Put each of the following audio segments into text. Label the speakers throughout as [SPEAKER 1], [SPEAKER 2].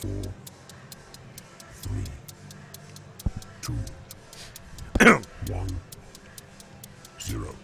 [SPEAKER 1] 3, 2, 1, 0.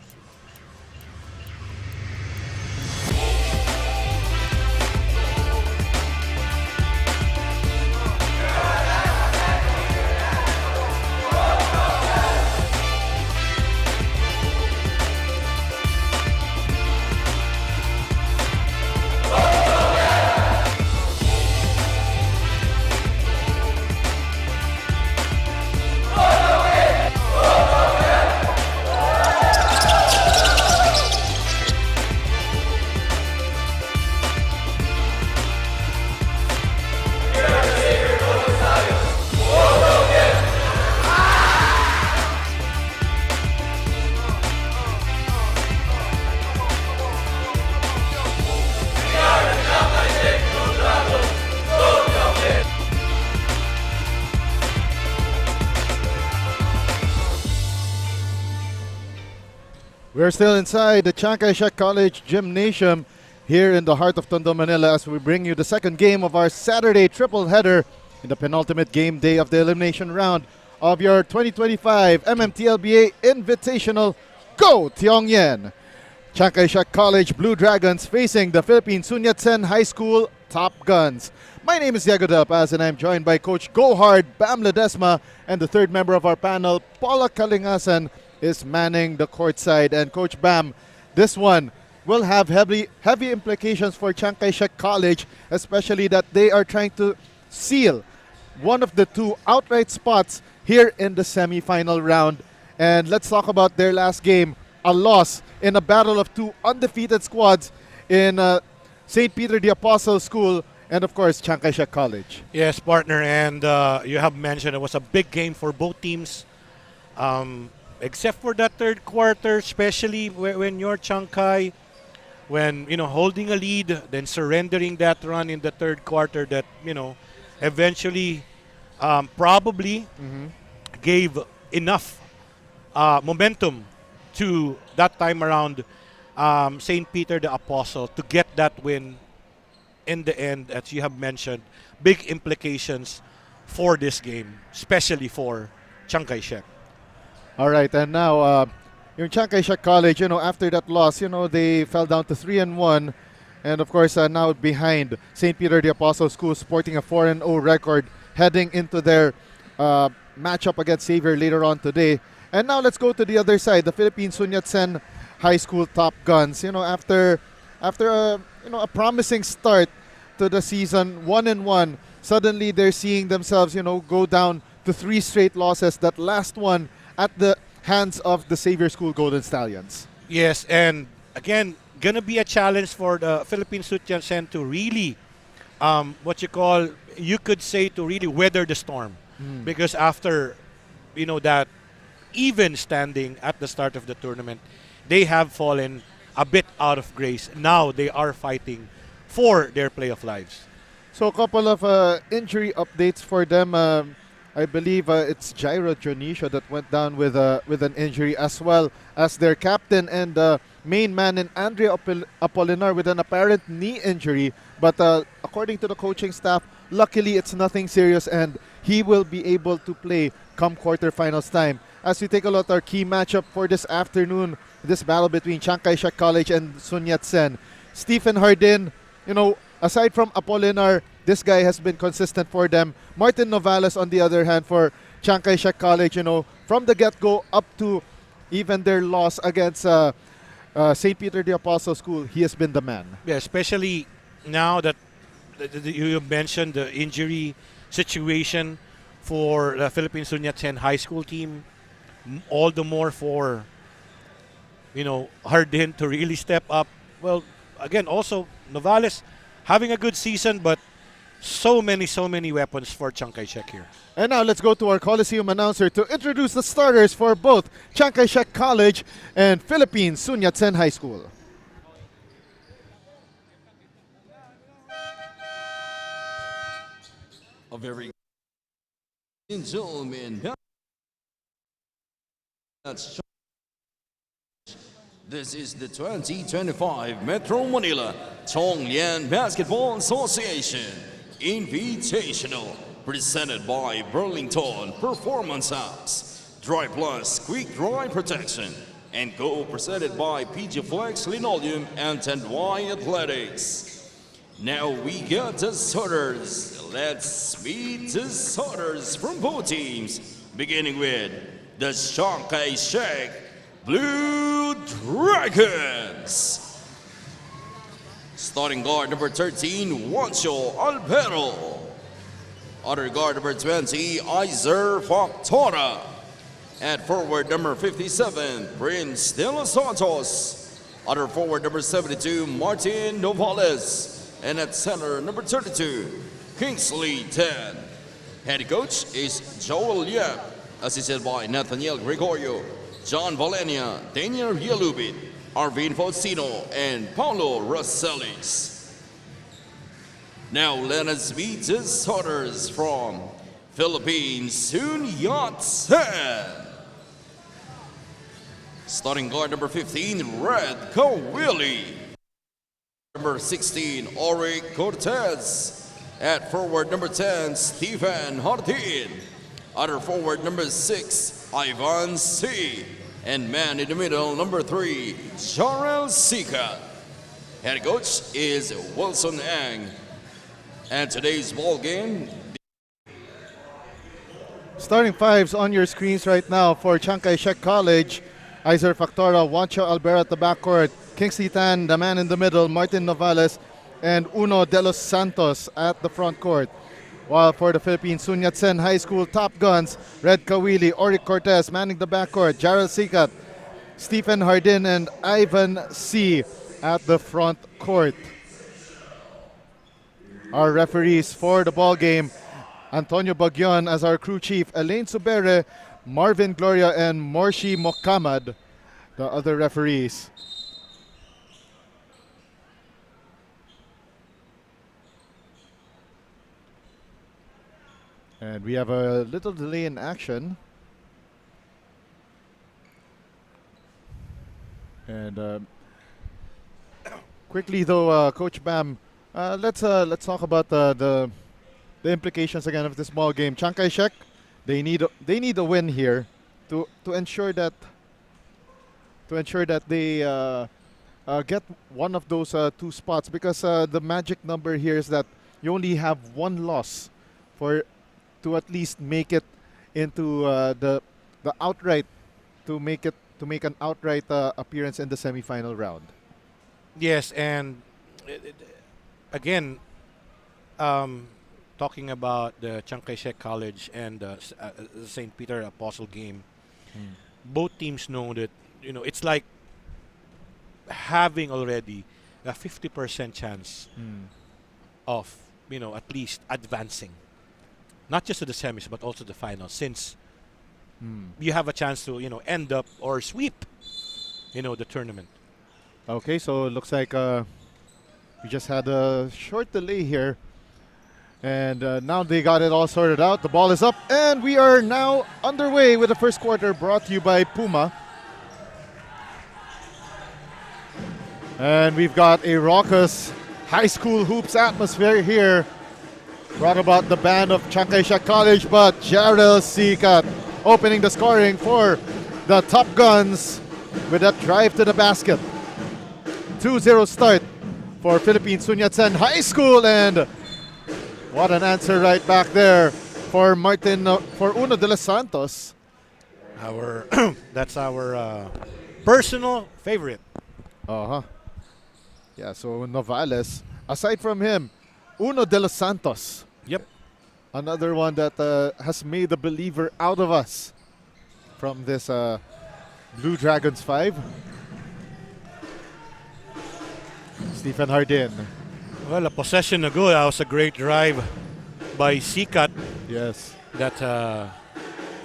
[SPEAKER 2] We're still inside the Chiang Kai-shek College Gymnasium here in the heart of Tondo, Manila, as we bring you the second game of our Saturday triple header in the penultimate game day of the elimination round of your 2025 MMTLBA Invitational. Go Tiong Lian! Chiang Kai-shek College Blue Dragons facing the Philippine Sun Yat-sen High School Top Guns. My name is Diego Del Paz and I'm joined by Coach Go Hard Bam Ledesma, and the third member of our panel, Paula Kalingasan, is manning the courtside. And Coach Bam, this one will have heavy implications for Chiang Kai-shek College, especially that they are trying to seal one of the two outright spots here in the semi-final round. And let's talk about their last game, a loss in a battle of two undefeated squads in St. Peter the Apostle School and, of course, Chiang Kai-shek College.
[SPEAKER 3] Yes, partner, and you have mentioned it was a big game for both teams. Except for that third quarter, especially when you're Chiang Kai, when, holding a lead, then surrendering that run in the third quarter that, eventually probably gave enough momentum to that time around St. Peter the Apostle to get that win in the end, as you have mentioned. Big implications for this game, especially for Chiang Kai-shek.
[SPEAKER 2] All right, and now in Chiang Kai-shek College, after that loss, they fell down to 3-1, and of course now behind St. Peter the Apostle School, sporting a 4-0 record, heading into their matchup against Xavier later on today. And now let's go to the other side, the Philippine Sun Yat-sen High School Top Guns. After a promising start to the season, 1-1, suddenly they're seeing themselves, go down to 3 straight losses. That last one at the hands of the Xavier School Golden Stallions.
[SPEAKER 3] Yes, and again, gonna be a challenge for the Philippine Sun Yat-sen to really, you could say, to really weather the storm. Because after, that even standing at the start of the tournament, they have fallen a bit out of grace. Now they are fighting for their playoff lives.
[SPEAKER 2] So a couple of injury updates for them. I believe it's Jairo Dionisio that went down with an injury, as well as their captain and main man in Andrea Apolinar with an apparent knee injury. But according to the coaching staff, luckily it's nothing serious and he will be able to play come quarterfinals time. As we take a look at our key matchup for this afternoon, this battle between Chiang Kai-shek College and Sun Yat-sen. Stephen Hardin, aside from Apolinar, this guy has been consistent for them. Martin Novales, on the other hand, for Chiang Kai-shek College, from the get-go up to even their loss against St. Peter the Apostle School, he has been the man.
[SPEAKER 3] Yeah, especially now that you mentioned the injury situation for the Philippine Sun Yat-sen high school team. All the more for, Hardin to really step up. Well, again, also Novales having a good season, but so many weapons for Chiang Kai-shek here.
[SPEAKER 2] And now let's go to our Coliseum announcer to introduce the starters for both Chiang Kai-shek College and Philippine Sun Yat-sen High School.
[SPEAKER 4] A very gentlemen, this is the 2025 Metro Manila Tiong Lian Basketball Association Invitational, presented by Burlington Performance House, Dry Plus Quick Dry Protection, and co-presented by PG Flex Linoleum and Tendwai Athletics. Now we got the starters. Let's meet the starters from both teams, beginning with the Chiang Kai-shek Blue Dragons. Starting guard number 13, Juancho Albero. Other guard number 20, Iser Factora. At forward number 57, Prince de los Santos. Other forward number 72, Martin Novales. And at center number 32, Kingsley Tan. Head coach is Joel Yap, assisted by Nathaniel Gregorio, John Valenia, Daniel Yalubit, Arvin Faustino, and Paulo Rosales. Now let us meet the starters from Philippines, Sun Yat-sen. Starting guard number 15, Red Kawili. Number 16, Oric Cortez. At forward number 10, Stephen Hardin. Other forward number 6, Ivan C. And man in the middle, number 3, Jarrell Sika. Head coach is Wilson Ang. And today's ball game.
[SPEAKER 2] Starting fives on your screens right now for Chiang Kai-shek College. Iser Factora, Juancho Albero at the backcourt. Kingsley Tan, the man in the middle, Martin Novales, and Uno de los Santos at the front court. While for the Philippines, Sun Yat-sen High School Top Guns, Red Kawili, Oric Cortez manning the backcourt, Jarrell Sikat, Stephen Hardin, and Ivan C. at the front court. Our referees for the ball game, Antonio Bagyon as our crew chief, Elaine Subere, Marvin Gloria, and Morshi Mokamad, the other referees. And we have a little delay in action. And quickly though, Coach Bam, let's talk about the implications again of this ball game. Chiang Kai-shek, they need a win here to ensure that they get one of those 2 spots, because the magic number here is that you only have 1 loss to at least make it into the outright, to make an outright appearance in the semifinal round.
[SPEAKER 3] Yes, and again, talking about the Chiang Kai-shek College and the St. Peter Apostle game, both teams know that it's like having already a 50% chance of at least advancing. Not just to the semis, but also the finals, since you have a chance to, end up or sweep, the tournament.
[SPEAKER 2] Okay, so it looks like we just had a short delay here. And now they got it all sorted out. The ball is up, and we are now underway with the first quarter, brought to you by Puma. And we've got a raucous high school hoops atmosphere here, brought about the band of Chiang Kai-shek College, but Jarrell Sikat opening the scoring for the Top Guns with that drive to the basket. 2-0 start for Philippines Sun Yat-sen High School, and what an answer right back there for Uno de los Santos.
[SPEAKER 3] That's our personal favorite.
[SPEAKER 2] Yeah, so Novales, aside from him, Uno de los Santos.
[SPEAKER 3] Yep.
[SPEAKER 2] Another one that has made a believer out of us from this Blue Dragons 5. Stephen Hardin.
[SPEAKER 3] Well, a possession ago, that was a great drive by Sikat.
[SPEAKER 2] Yes.
[SPEAKER 3] That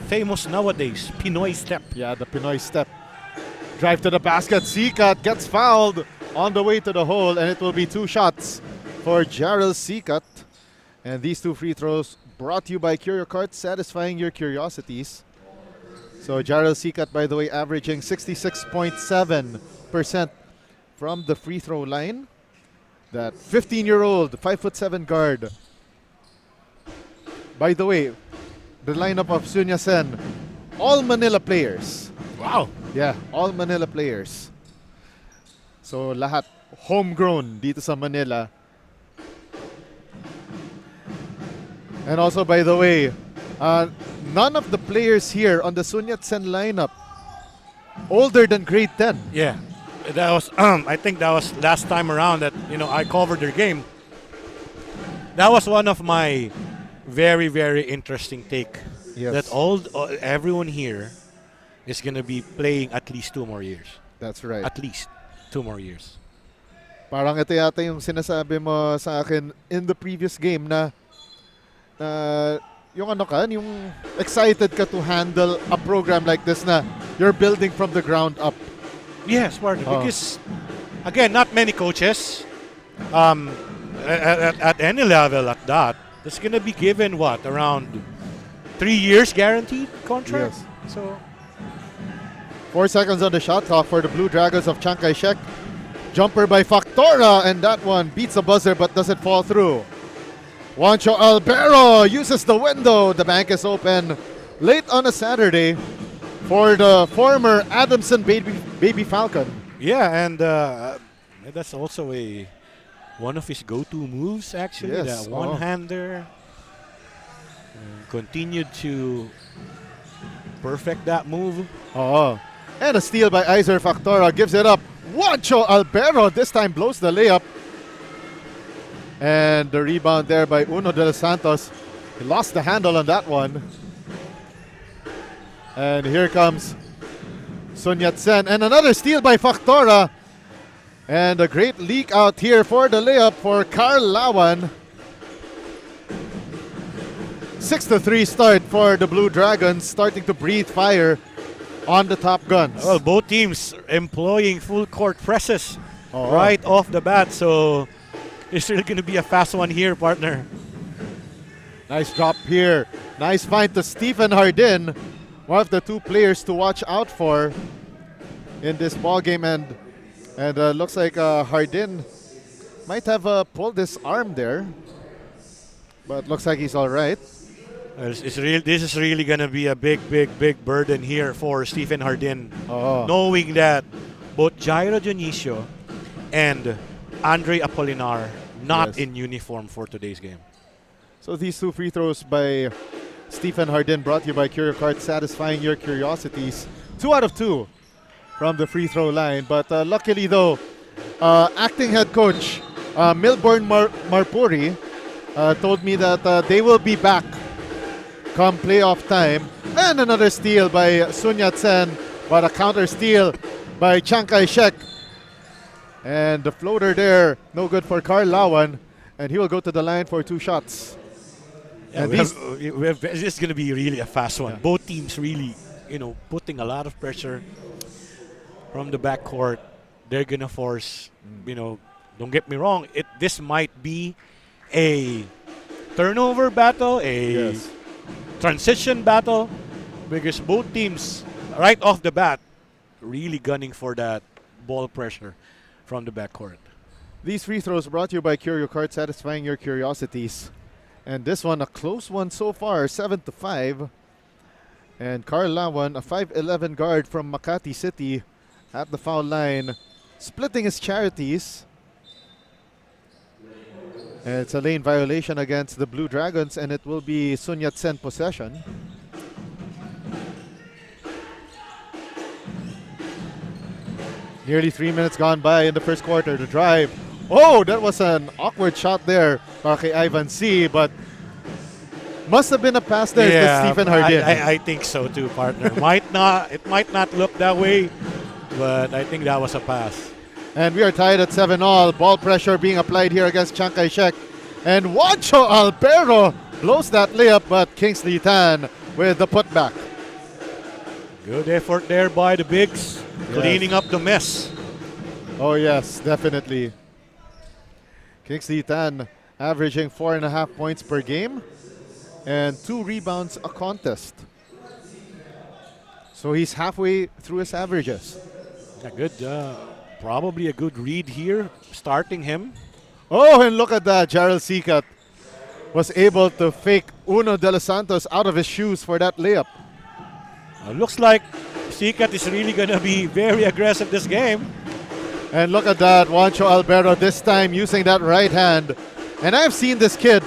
[SPEAKER 3] famous nowadays, Pinoy step.
[SPEAKER 2] Yeah, the Pinoy step. Drive to the basket. Sikat gets fouled on the way to the hole, and it will be 2 shots for Jarrell Sikat. And these 2 free throws brought to you by Curio Carts, satisfying your curiosities. So Jarrell Sikat, by the way, averaging 66.7% from the free throw line. That 15-year-old, 5'7" guard By the way, the lineup of Sun Yat-sen, all Manila players.
[SPEAKER 3] Wow.
[SPEAKER 2] Yeah, all Manila players. So lahat homegrown dito sa Manila. And also, by the way, none of the players here on the Sun Yat-sen lineup older than grade 10.
[SPEAKER 3] Yeah. That was I think that was last time around that I covered their game. That was one of my very, very interesting take.
[SPEAKER 2] Yes.
[SPEAKER 3] That everyone here is gonna be playing at least 2 more years.
[SPEAKER 2] That's right.
[SPEAKER 3] At least 2 more years.
[SPEAKER 2] Parang ito yata yung sinasabi mo sa akin in the previous game na yung yung excited ka to handle a program like this na you're building from the ground up.
[SPEAKER 3] Yes, partner. Because again, not many coaches at any level at that is gonna be given around 3 years guaranteed contract.
[SPEAKER 2] Yes.
[SPEAKER 3] So
[SPEAKER 2] 4 seconds on the shot clock for the Blue Dragons of Chiang Kai-shek. Jumper by Factora, and that one beats the buzzer but doesn't fall through. Juancho Albero uses the window. The bank is open late on a Saturday for the former Adamson baby Falcon.
[SPEAKER 3] yeah, and that's also one of his go-to moves actually.
[SPEAKER 2] Yes.
[SPEAKER 3] That one-hander. Continued to perfect that move.
[SPEAKER 2] And a steal by Iser Factora gives it up. Juancho Albero this time blows the layup. And the rebound there by Uno de los Santos. He lost the handle on that one. And here comes Sun Yat-sen. And another steal by Factora. And a great leak out here for the layup for Carl Lawan. 6-3 start for the Blue Dragons, starting to breathe fire on the top guns.
[SPEAKER 3] Well, both teams employing full court presses right off the bat, so it's really going to be a fast one here, partner.
[SPEAKER 2] Nice drop here. Nice find to Stephen Hardin, one of the 2 players to watch out for in this ball game, and looks like Hardin might have pulled his arm there, but looks like he's all right.
[SPEAKER 3] This is really going to be a big burden here for Stephen Hardin, knowing that both Jairo Dionisio and Andre Apolinar not in uniform for today's game.
[SPEAKER 2] So these 2 free throws by Stephen Hardin brought to you by Curio Card, satisfying your curiosities. 2 out of 2 from the free throw line. But luckily though, acting head coach Milborn Marpuri told me that they will be back come playoff time. And another steal by Sun Yat-sen, but a counter steal by Chiang Kai-shek. And the floater there, no good for Carl Lawan, and he will go to the line for 2 shots.
[SPEAKER 3] Yeah,
[SPEAKER 2] and
[SPEAKER 3] this is going to be really a fast one.
[SPEAKER 2] Yeah.
[SPEAKER 3] Both teams really, putting a lot of pressure from the backcourt. They're going to force, don't get me wrong, this might be a turnover battle, transition battle, because both teams right off the bat really gunning for that ball pressure from the backcourt.
[SPEAKER 2] These free throws brought to you by Curio Card, satisfying your curiosities. And this one, a close one so far, 7-5. And Carl Lawan, a 5'11 guard from Makati City at the foul line, splitting his charities. And it's a lane violation against the Blue Dragons, and it will be Sun Yat-sen possession. Nearly 3 minutes gone by in the first quarter. The drive. Oh, that was an awkward shot there by Ivan C. But must have been a pass there to Stephen Hardin.
[SPEAKER 3] I think so too, partner. It might not look that way, but I think that was a pass.
[SPEAKER 2] And we are tied at 7-all. Ball pressure being applied here against Chiang Kai-shek. And Juancho Albero blows that layup, but Kingsley Tan with the putback.
[SPEAKER 3] Good effort there by the bigs, cleaning up the mess.
[SPEAKER 2] Oh yes, definitely. Kingsley Tan averaging 4.5 points per game and 2 rebounds a contest. So he's halfway through his averages.
[SPEAKER 3] Good, probably a good read here, starting him.
[SPEAKER 2] Oh, and look at that, Jarrell Sikat was able to fake Uno de los Santos out of his shoes for that layup.
[SPEAKER 3] Looks like Sikat is really going to be very aggressive this game.
[SPEAKER 2] And look at that, Juancho Albero this time using that right hand. And I've seen this kid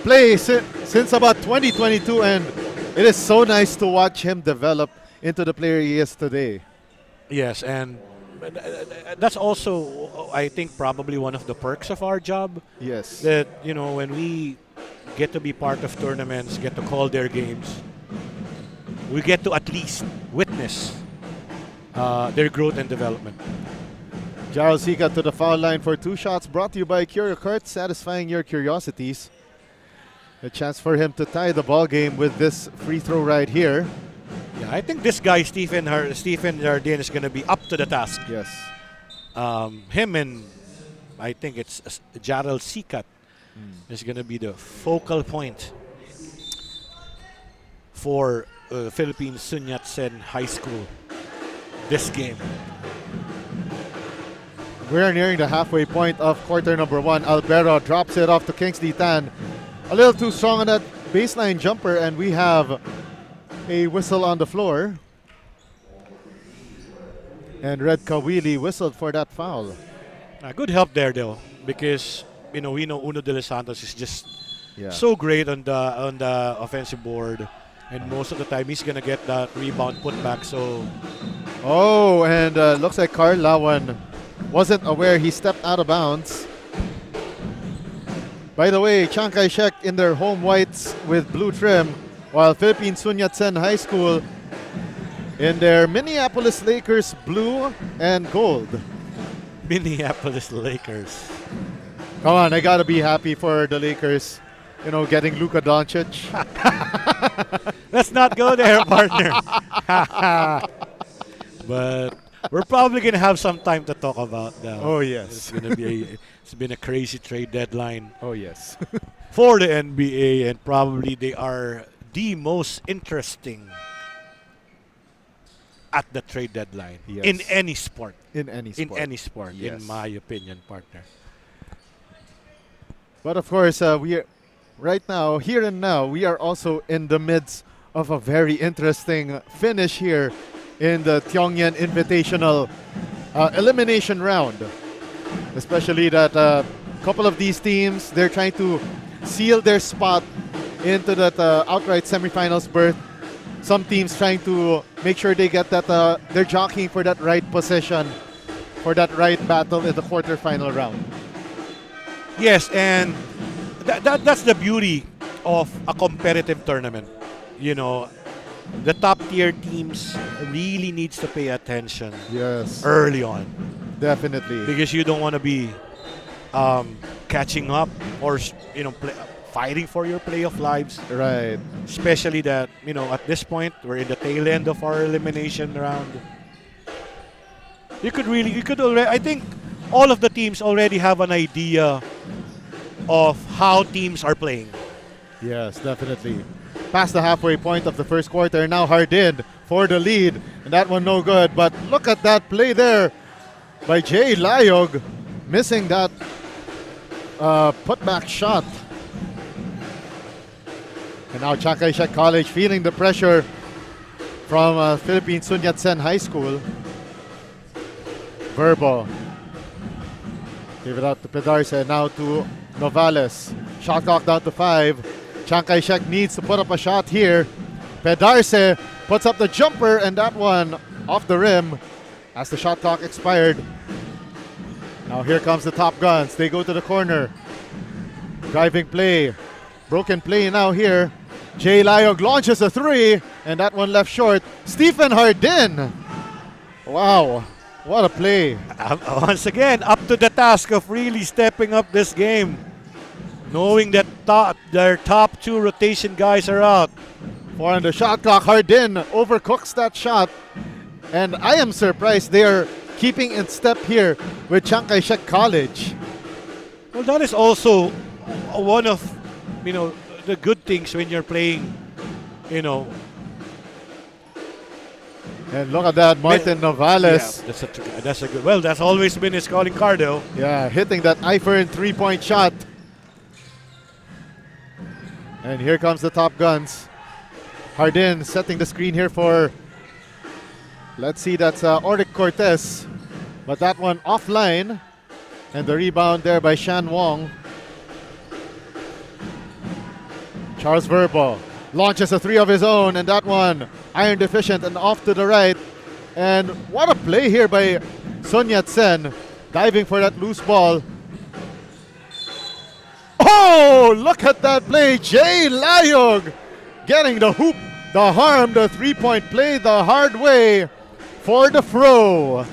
[SPEAKER 2] play since about 2022, and it is so nice to watch him develop into the player he is today.
[SPEAKER 3] Yes, and that's also, I think, probably one of the perks of our job.
[SPEAKER 2] Yes.
[SPEAKER 3] That, you know, when we get to be part of tournaments, get to call their games, we get to at least witness their growth and development.
[SPEAKER 2] Jarrell Sikat to the foul line for 2 shots, brought to you by Curio Kart, satisfying your curiosities. A chance for him to tie the ball game with this free throw right here.
[SPEAKER 3] Yeah, I think this guy, Stephen Jardin, is going to be up to the task.
[SPEAKER 2] Yes.
[SPEAKER 3] Him and I think it's Jarrell Sikat is going to be the focal point for Philippines Sun Yat-sen High School this game.
[SPEAKER 2] We're nearing the halfway point of quarter number 1. Albero drops it off to Kingsley Tan. A little too strong on that baseline jumper, and we have a whistle on the floor. And Red Kawili whistled for that foul.
[SPEAKER 3] Good help there, though, because we know Uno de los Santos is just so great on the offensive board, and most of the time he's gonna get that rebound put back. So,
[SPEAKER 2] and looks like Carl Lawan wasn't aware he stepped out of bounds. By the way, Chiang Kai-shek in their home whites with blue trim, while Philippine Sun Yat-sen High School in their Minneapolis Lakers blue and gold.
[SPEAKER 3] Minneapolis Lakers.
[SPEAKER 2] Come on, I gotta be happy for the Lakers, getting Luka Doncic.
[SPEAKER 3] Let's not go there, partner. But we're probably gonna have some time to talk about that.
[SPEAKER 2] Oh yes,
[SPEAKER 3] it's been a crazy trade deadline.
[SPEAKER 2] Oh yes,
[SPEAKER 3] for the NBA, and probably they are the most interesting at the trade deadline in any sport.
[SPEAKER 2] In any sport,
[SPEAKER 3] in my opinion, partner.
[SPEAKER 2] But of course, we are right now, here and now, we are also in the midst of a very interesting finish here in the Tiong Lian Invitational elimination round. Especially that a couple of these teams, they're trying to seal their spot into that outright semifinals berth. Some teams trying to make sure they get that, they're jockeying for that right position, for that right battle in the quarterfinal round.
[SPEAKER 3] Yes, and that's the beauty of a competitive tournament. The top tier teams really needs to pay attention early on.
[SPEAKER 2] Definitely.
[SPEAKER 3] Because you don't want to be catching up or fighting for your playoff lives.
[SPEAKER 2] Right.
[SPEAKER 3] Especially that, at this point, we're in the tail end of our elimination round. I think all of the teams already have an idea of how teams are playing.
[SPEAKER 2] Yes, definitely. Past the halfway point of the first quarter, now Hardin for the lead. And that one no good. But look at that play there by Jay Layog, missing that putback shot. And now Chiang Kai-shek College feeling the pressure from Philippine Sun Yat-sen High School. Verbo. Give it out to Pedarce, now to Novales. Shot clock down to 5. Chiang Kai-shek needs to put up a shot here. Pedarce puts up the jumper, and that one off the rim as the shot clock expired. Now here comes the Top Guns. They go to the corner. Driving play. Broken play now here. Jay Layog launches a 3, and that one left short. Stephen Hardin. Wow, what a play.
[SPEAKER 3] Once again, up to the task of really stepping up this game. Knowing that their top 2 rotation guys are out.
[SPEAKER 2] 4 on the shot clock. Hardin overcooks that shot. And I am surprised they are keeping in step here with Chiang Kai-shek College.
[SPEAKER 3] Well, that is also one of, the good things when you're playing,
[SPEAKER 2] And look at that, Martin Novales.
[SPEAKER 3] Yeah, that's a good. Well, that's always been his calling card, though.
[SPEAKER 2] Yeah, hitting that Eifern 3-point shot. And here comes the Top Guns. Hardin setting the screen here for, let's see, that's Oric Cortez. But that one offline. And the rebound there by Shan Wong. Charles Verbo launches a three of his own, and that one iron deficient and off to the right. And what a play here by Sun Yat-sen, diving for that loose ball. Oh, look at that play. Jay Layog getting the hoop, the harm, the three-point play the hard way for the Fro.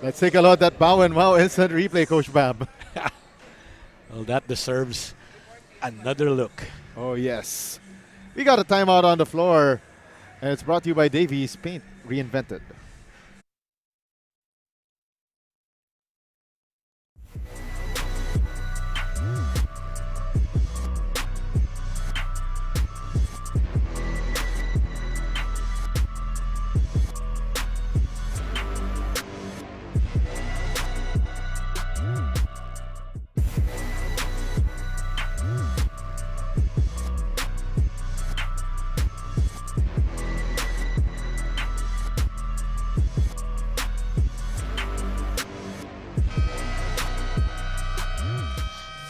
[SPEAKER 2] Let's take a look at that Bow and Wow instant replay, Coach Bam.
[SPEAKER 3] Well, that deserves another look.
[SPEAKER 2] Oh, yes. We got a timeout on the floor, and it's brought to you by Davies Paint Reinvented.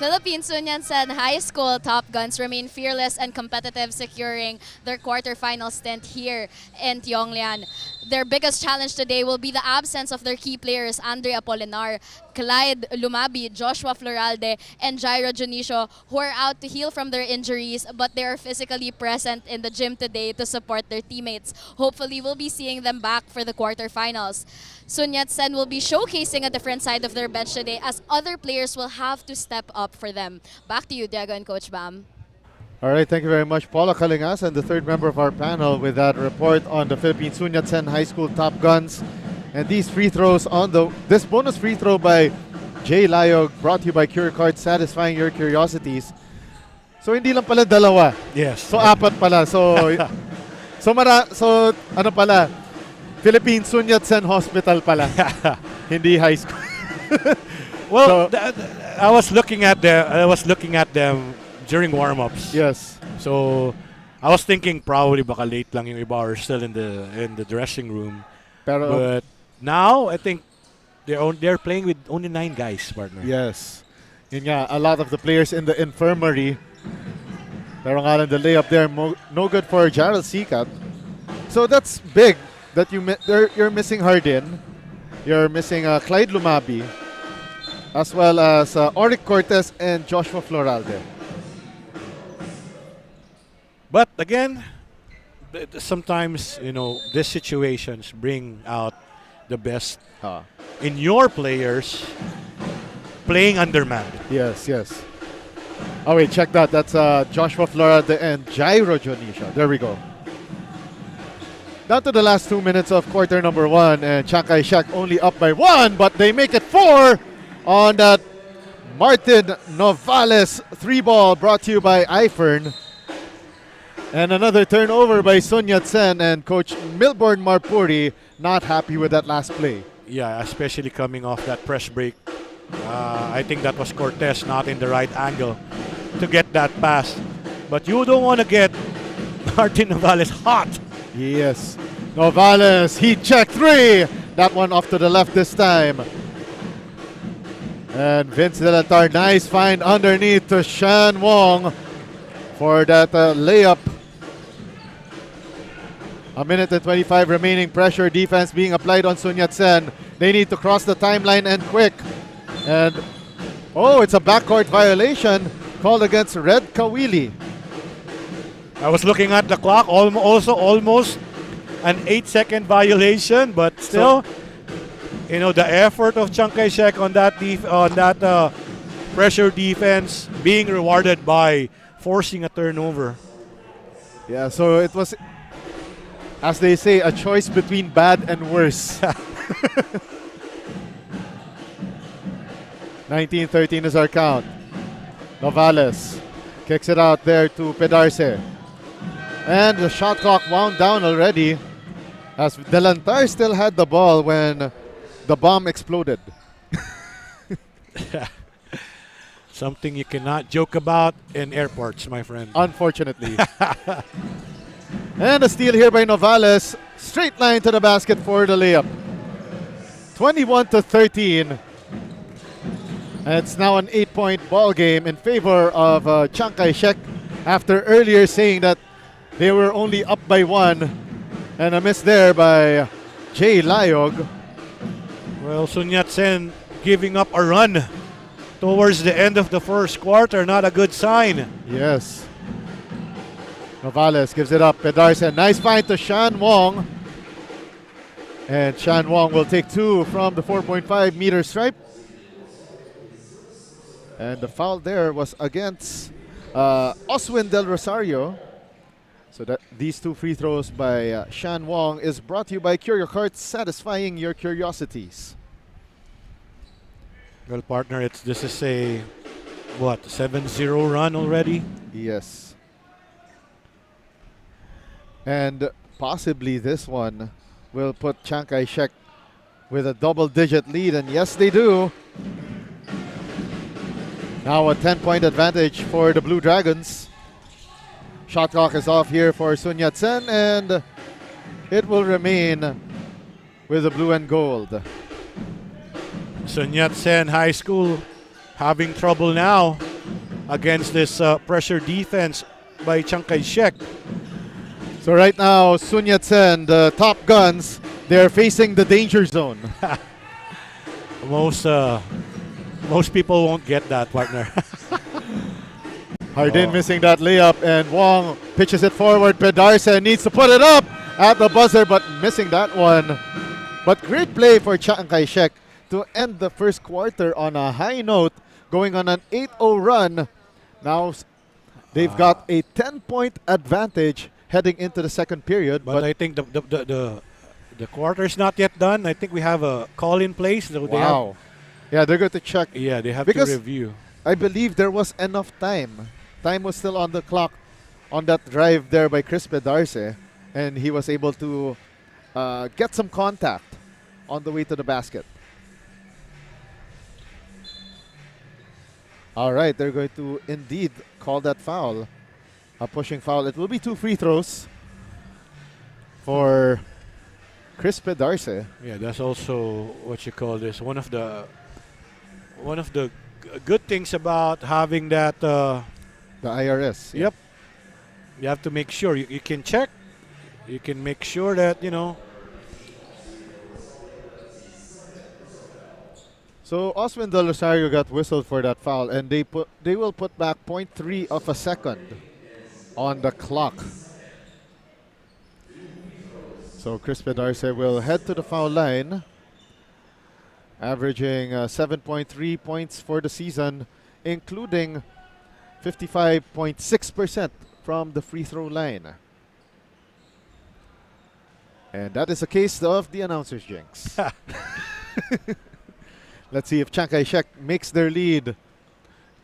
[SPEAKER 5] Philippine Sun Yat-sen High School Top Guns remain fearless and competitive, securing their quarterfinal stint here in Tiong Lian. Their biggest challenge today will be the absence of their key players, Andre Apolinar, Clyde Lumabi, Joshua Floralde, and Jairo Junicio, who are out to heal from their injuries, but they are physically present in the gym today to support their teammates. Hopefully, we'll be seeing them back for the quarterfinals. Sun Yat-sen will be showcasing a different side of their bench today, as other players will have to step up for them. Back to you, Diego and Coach Bam.
[SPEAKER 2] All right, thank you very much, Paula Kalingas, and the third member of our panel with that report on the Philippine Sun Yat-sen High School Top Guns. And these free throws on this bonus free throw by Jay Layog, brought to you by Cure Card, satisfying your curiosities. So hindi lang pala dalawa.
[SPEAKER 3] Yes.
[SPEAKER 2] So apat pala. So so ano pala? Philippine Sun Yat-sen Hospital pala. Hindi high school.
[SPEAKER 3] Well, I was looking at them during warm-ups.
[SPEAKER 2] Yes.
[SPEAKER 3] So I was thinking probably baka late lang yung iba are still in the dressing room. But now I think they're playing with only 9 guys, partner.
[SPEAKER 2] Yes. Yun nga, a lot of the players in the infirmary. Pero nga lang the layup there, no good for Jarrell Sikat. So that's big that you're missing Hardin. You're missing Clyde Lumabi, as well as Oric Cortez and Joshua Floralde.
[SPEAKER 3] But again, sometimes, these situations bring out the best in your players playing undermanned.
[SPEAKER 2] Yes, yes. Oh, wait, check that. That's Joshua Floralde and Jairo Junicio. There we go. Down to the last 2 minutes of quarter number 1, and Chiang Kai-shek only up by 1, but they make it 4 on that Martin Novales 3-ball brought to you by iFern. And another turnover by Sun Yat-sen, and Coach Milborn Marpuri not happy with that last play.
[SPEAKER 3] Yeah, especially coming off that press break. I think that was Cortez not in the right angle to get that pass. But you don't want to get Martin Novales hot.
[SPEAKER 2] Yes. Novales, heat check 3. That one off to the left this time. And Vince Delatar, nice find underneath to Shan Wong for that layup. A minute and 25 remaining. Pressure defense being applied on Sun Yat-sen. They need to cross the timeline and quick. And, it's a backcourt violation called against Red Kawili.
[SPEAKER 3] I was looking at the clock, also almost an 8-second violation, but still, the effort of Chiang Kai-shek on that pressure defense being rewarded by forcing a turnover.
[SPEAKER 2] Yeah, so it was, as they say, a choice between bad and worse. 19-13 is our count. Novales kicks it out there to Pedarce. And the shot clock wound down already, as Delantar still had the ball when the bomb exploded.
[SPEAKER 3] Something you cannot joke about in airports, my friend.
[SPEAKER 2] Unfortunately. And a steal here by Novales. Straight line to the basket for the layup. 21-13. And it's now an 8-point ball game in favor of Chiang Kai-shek after earlier saying that they were only up by 1. And a miss there by Jay Layog.
[SPEAKER 3] Well, Sun Yat-sen giving up a run towards the end of the first quarter. Not a good sign.
[SPEAKER 2] Yes. Novales gives it up. Pedarsen, nice find to Shan Wong. And Shan Wong will take 2 from the 4.5 meter stripe. And the foul there was against Oswin Del Rosario. So that these 2 free throws by Shan Wong is brought to you by Curio Carts, satisfying your curiosities.
[SPEAKER 3] Well, partner, this is a, 7-0 run already?
[SPEAKER 2] Yes. And possibly this one will put Chiang Kai-shek with a double-digit lead, and yes, they do. Now a 10-point advantage for the Blue Dragons. Shot clock is off here for Sun Yat-sen, and it will remain with the blue and gold.
[SPEAKER 3] Sun Yat-sen High School having trouble now against this pressure defense by Chiang Kai-shek.
[SPEAKER 2] So right now, Sun Yat-sen, the top guns, they're facing the danger zone.
[SPEAKER 3] Most people won't get that, partner.
[SPEAKER 2] Hardin missing that layup, and Wong pitches it forward. Pedarsen needs to put it up at the buzzer, but missing that one. But great play for Chiang Kai-shek to end the first quarter on a high note, going on an 8-0 run. Now they've got a 10-point advantage heading into the second period.
[SPEAKER 3] But I think the quarter's not yet done. I think we have a call in place. So
[SPEAKER 2] wow. Yeah, they're going to check.
[SPEAKER 3] Yeah, they have
[SPEAKER 2] because
[SPEAKER 3] to review.
[SPEAKER 2] I believe there was enough time. Time was still on the clock on that drive there by Chris Pedarse, and he was able to get some contact on the way to the basket. All right, they're going to indeed call that foul. A pushing foul. It will be 2 free throws for Chris Pedarse.
[SPEAKER 3] Yeah, that's also what you call this. One of the good things about having that.
[SPEAKER 2] The IRS.
[SPEAKER 3] Yep. You have to make sure you can check. You can make sure that
[SPEAKER 2] So Oswin Del Rosario got whistled for that foul, and they will put back 0.3 of a second on the clock. So Chris Pedarse will head to the foul line, averaging 7.3 points for the season, including 55.6% from the free throw line. And that is a case of the announcer's jinx. Let's see if Chiang Kai-shek makes their lead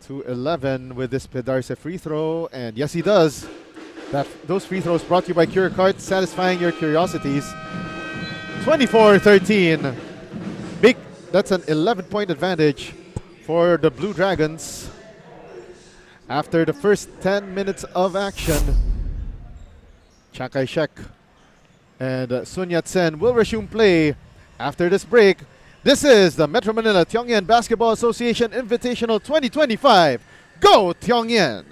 [SPEAKER 2] to 11 with this Pedarse free throw. And yes, he does. Those free throws brought to you by Cure Cards, satisfying your curiosities. 24-13. That's an 11-point advantage for the Blue Dragons. After the first 10 minutes of action, Chiang Kai-shek and Sun Yat-sen will resume play after this break. This is the Metro Manila Tiong Lian Basketball Association Invitational 2025. Go Tiong Lian!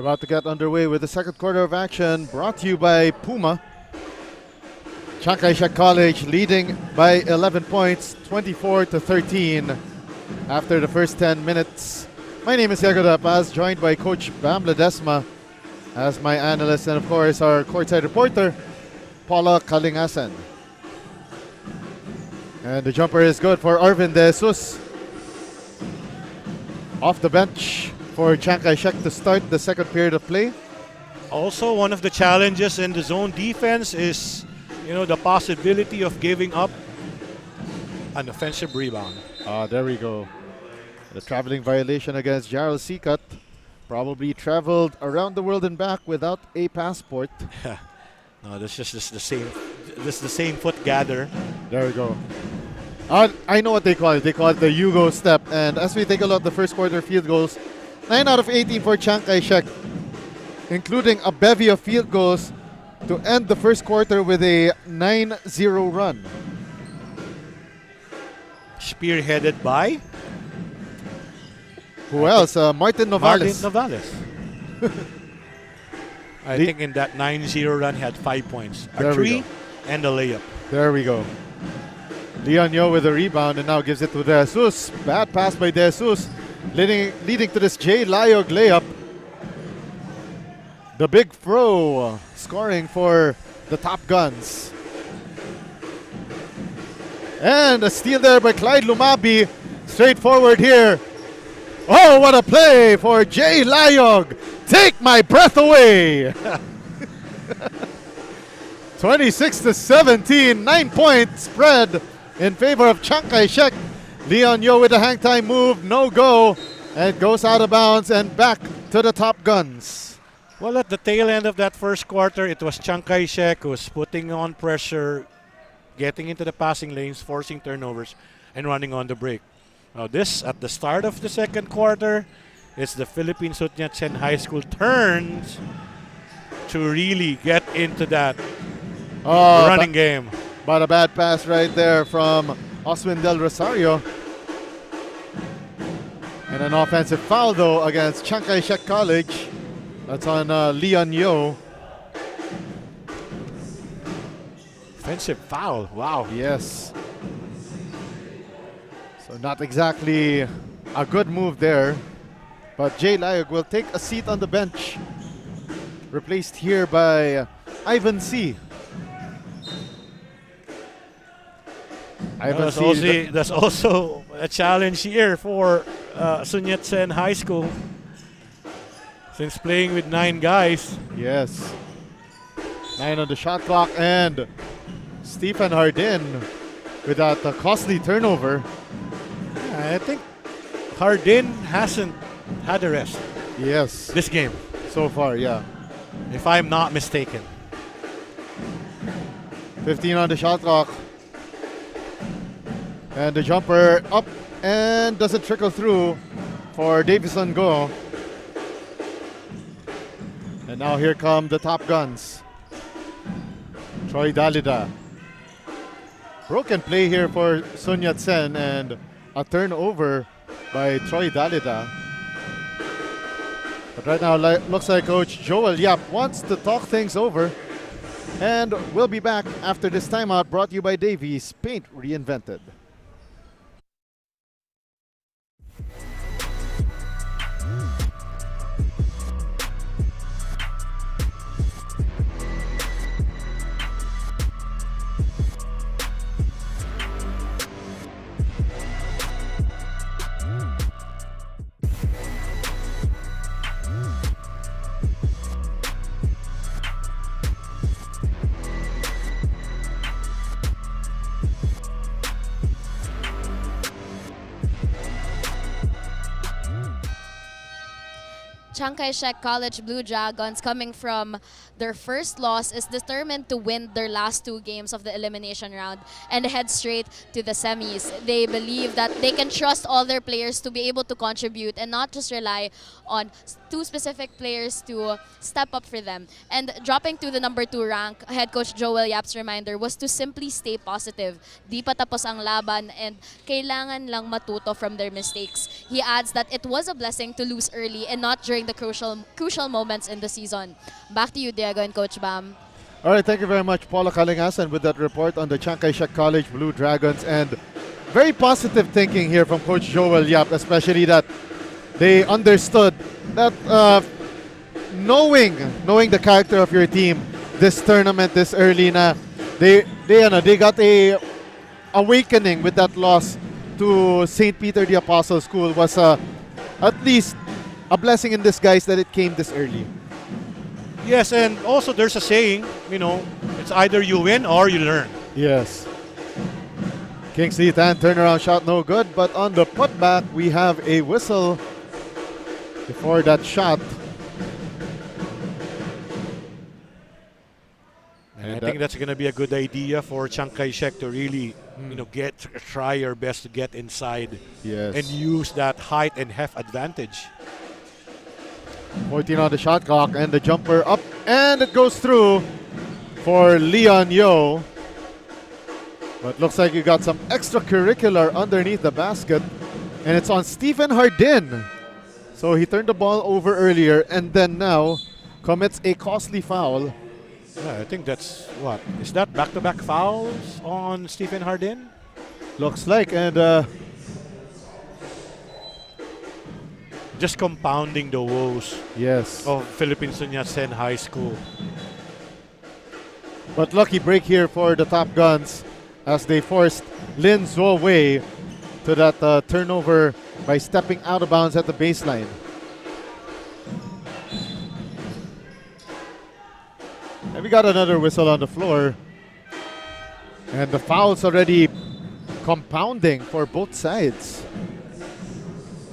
[SPEAKER 2] about to get underway with the second quarter of action, brought to you by Puma. Chiang Kai-shek College leading by 11 points, 24-13 after the first 10 minutes. My name is Yago Paz, joined by Coach Bam Ledesma as my analyst, and of course our courtside reporter, Paula Kalingasan. And the jumper is good for Arvin De Jesus. Off the bench for Chiang Kai-shek to start the second period of play.
[SPEAKER 3] Also, one of the challenges in the zone defense is, the possibility of giving up an offensive rebound.
[SPEAKER 2] There we go. The traveling violation against Jarrell Sikat. Probably traveled around the world and back without a passport.
[SPEAKER 3] No, this is just the same. This is the same foot gather.
[SPEAKER 2] There we go. I know what they call it. They call it the Yugo step. And as we take a look at the first quarter field goals, 9 out of 18 for Chiang Kai-shek, including a bevy of field goals to end the first quarter with a 9-0 run.
[SPEAKER 3] Spearheaded by
[SPEAKER 2] who else? Martin Novales.
[SPEAKER 3] I think in that 9-0 run, he had 5 points.
[SPEAKER 2] There
[SPEAKER 3] A three and a layup.
[SPEAKER 2] There we go. Leon Yo with a rebound and now gives it to De Jesus. Bad pass by De Jesus, leading to this Jay Layog layup. The big Fro scoring for the Top Guns. And a steal there by Clyde Lumabi. Straight forward here. Oh, what a play for Jay Layog. Take my breath away. 26-17, 9-point spread in favor of Chiang Kai-shek. Leon Yo with a hang time move, no go, and goes out of bounds and back to the Top Guns.
[SPEAKER 3] Well, at the tail end of that first quarter, it was Chiang Kai-shek who was putting on pressure, getting into the passing lanes, forcing turnovers, and running on the break. Now this, at the start of the second quarter, it's the Philippine Sun Yat-sen High School turns to really get into that running game.
[SPEAKER 2] But a bad pass right there from Oswin Del Rosario. And an offensive foul though against Chiang Kai-shek College. That's on Leon Yo.
[SPEAKER 3] Offensive foul, wow.
[SPEAKER 2] Yes. So not exactly a good move there. But Jay Layog will take a seat on the bench. Replaced here by Ivan C.
[SPEAKER 3] That's also a challenge here for Sun Yat-sen High School. Since playing with 9 guys.
[SPEAKER 2] Yes. 9 on the shot clock, and Stephen Hardin with that costly turnover.
[SPEAKER 3] I think Hardin hasn't had a rest.
[SPEAKER 2] Yes.
[SPEAKER 3] This game.
[SPEAKER 2] So far, yeah.
[SPEAKER 3] If I'm not mistaken.
[SPEAKER 2] 15 on the shot clock. And the jumper up and doesn't trickle through for Davison Go. And now here come the Top Guns. Troy Dalida. Broken play here for Sun Yat-sen and a turnover by Troy Dalida. But right now looks like Coach Joel Yap wants to talk things over. And we'll be back after this timeout, brought to you by Davies, Paint Reinvented.
[SPEAKER 5] Chiang Kai-shek College Blue Dragons, coming from their first loss, is determined to win their last 2 games of the elimination round and head straight to the semis. They believe that they can trust all their players to be able to contribute and not just rely on 2 specific players to step up for them. And dropping to the number 2 rank, head coach Joel Yap's reminder was to simply stay positive. Di pa tapos ang laban and kailangan lang matuto from their mistakes. He adds that it was a blessing to lose early and not during the the crucial moments in the season. Back to you, Diego and Coach Bam.
[SPEAKER 2] All right, thank you very much, Paula Kalingasan, with that report on the Chiang Kai-shek College Blue Dragons. And very positive thinking here from Coach Joel Yap, especially that they understood that knowing the character of your team, this tournament this early na, they got a awakening with that loss to St. Peter the Apostle School was at least a blessing in disguise that it came this early.
[SPEAKER 3] Yes, and also there's a saying, it's either you win or you learn.
[SPEAKER 2] Yes. Kingsley Tan turnaround shot no good, but on the putback we have a whistle before that shot.
[SPEAKER 3] And I think that's going to be a good idea for Chiang Kai-shek to really, try your best to get inside and use that height and heft advantage.
[SPEAKER 2] 14 on the shot clock and the jumper up and it goes through for Leon Yo. But looks like you got some extracurricular underneath the basket and it's on Stephen Hardin. So he turned the ball over earlier and then now commits a costly foul.
[SPEAKER 3] Yeah, I think that's what? Is that back-to-back fouls on Stephen Hardin?
[SPEAKER 2] Looks like, and
[SPEAKER 3] just compounding the woes of Philippine Sun Yat-sen High School.
[SPEAKER 2] But lucky break here for the Top Guns as they forced Lin Zuo Wei to that turnover by stepping out of bounds at the baseline. And we got another whistle on the floor. And the foul's already compounding for both sides.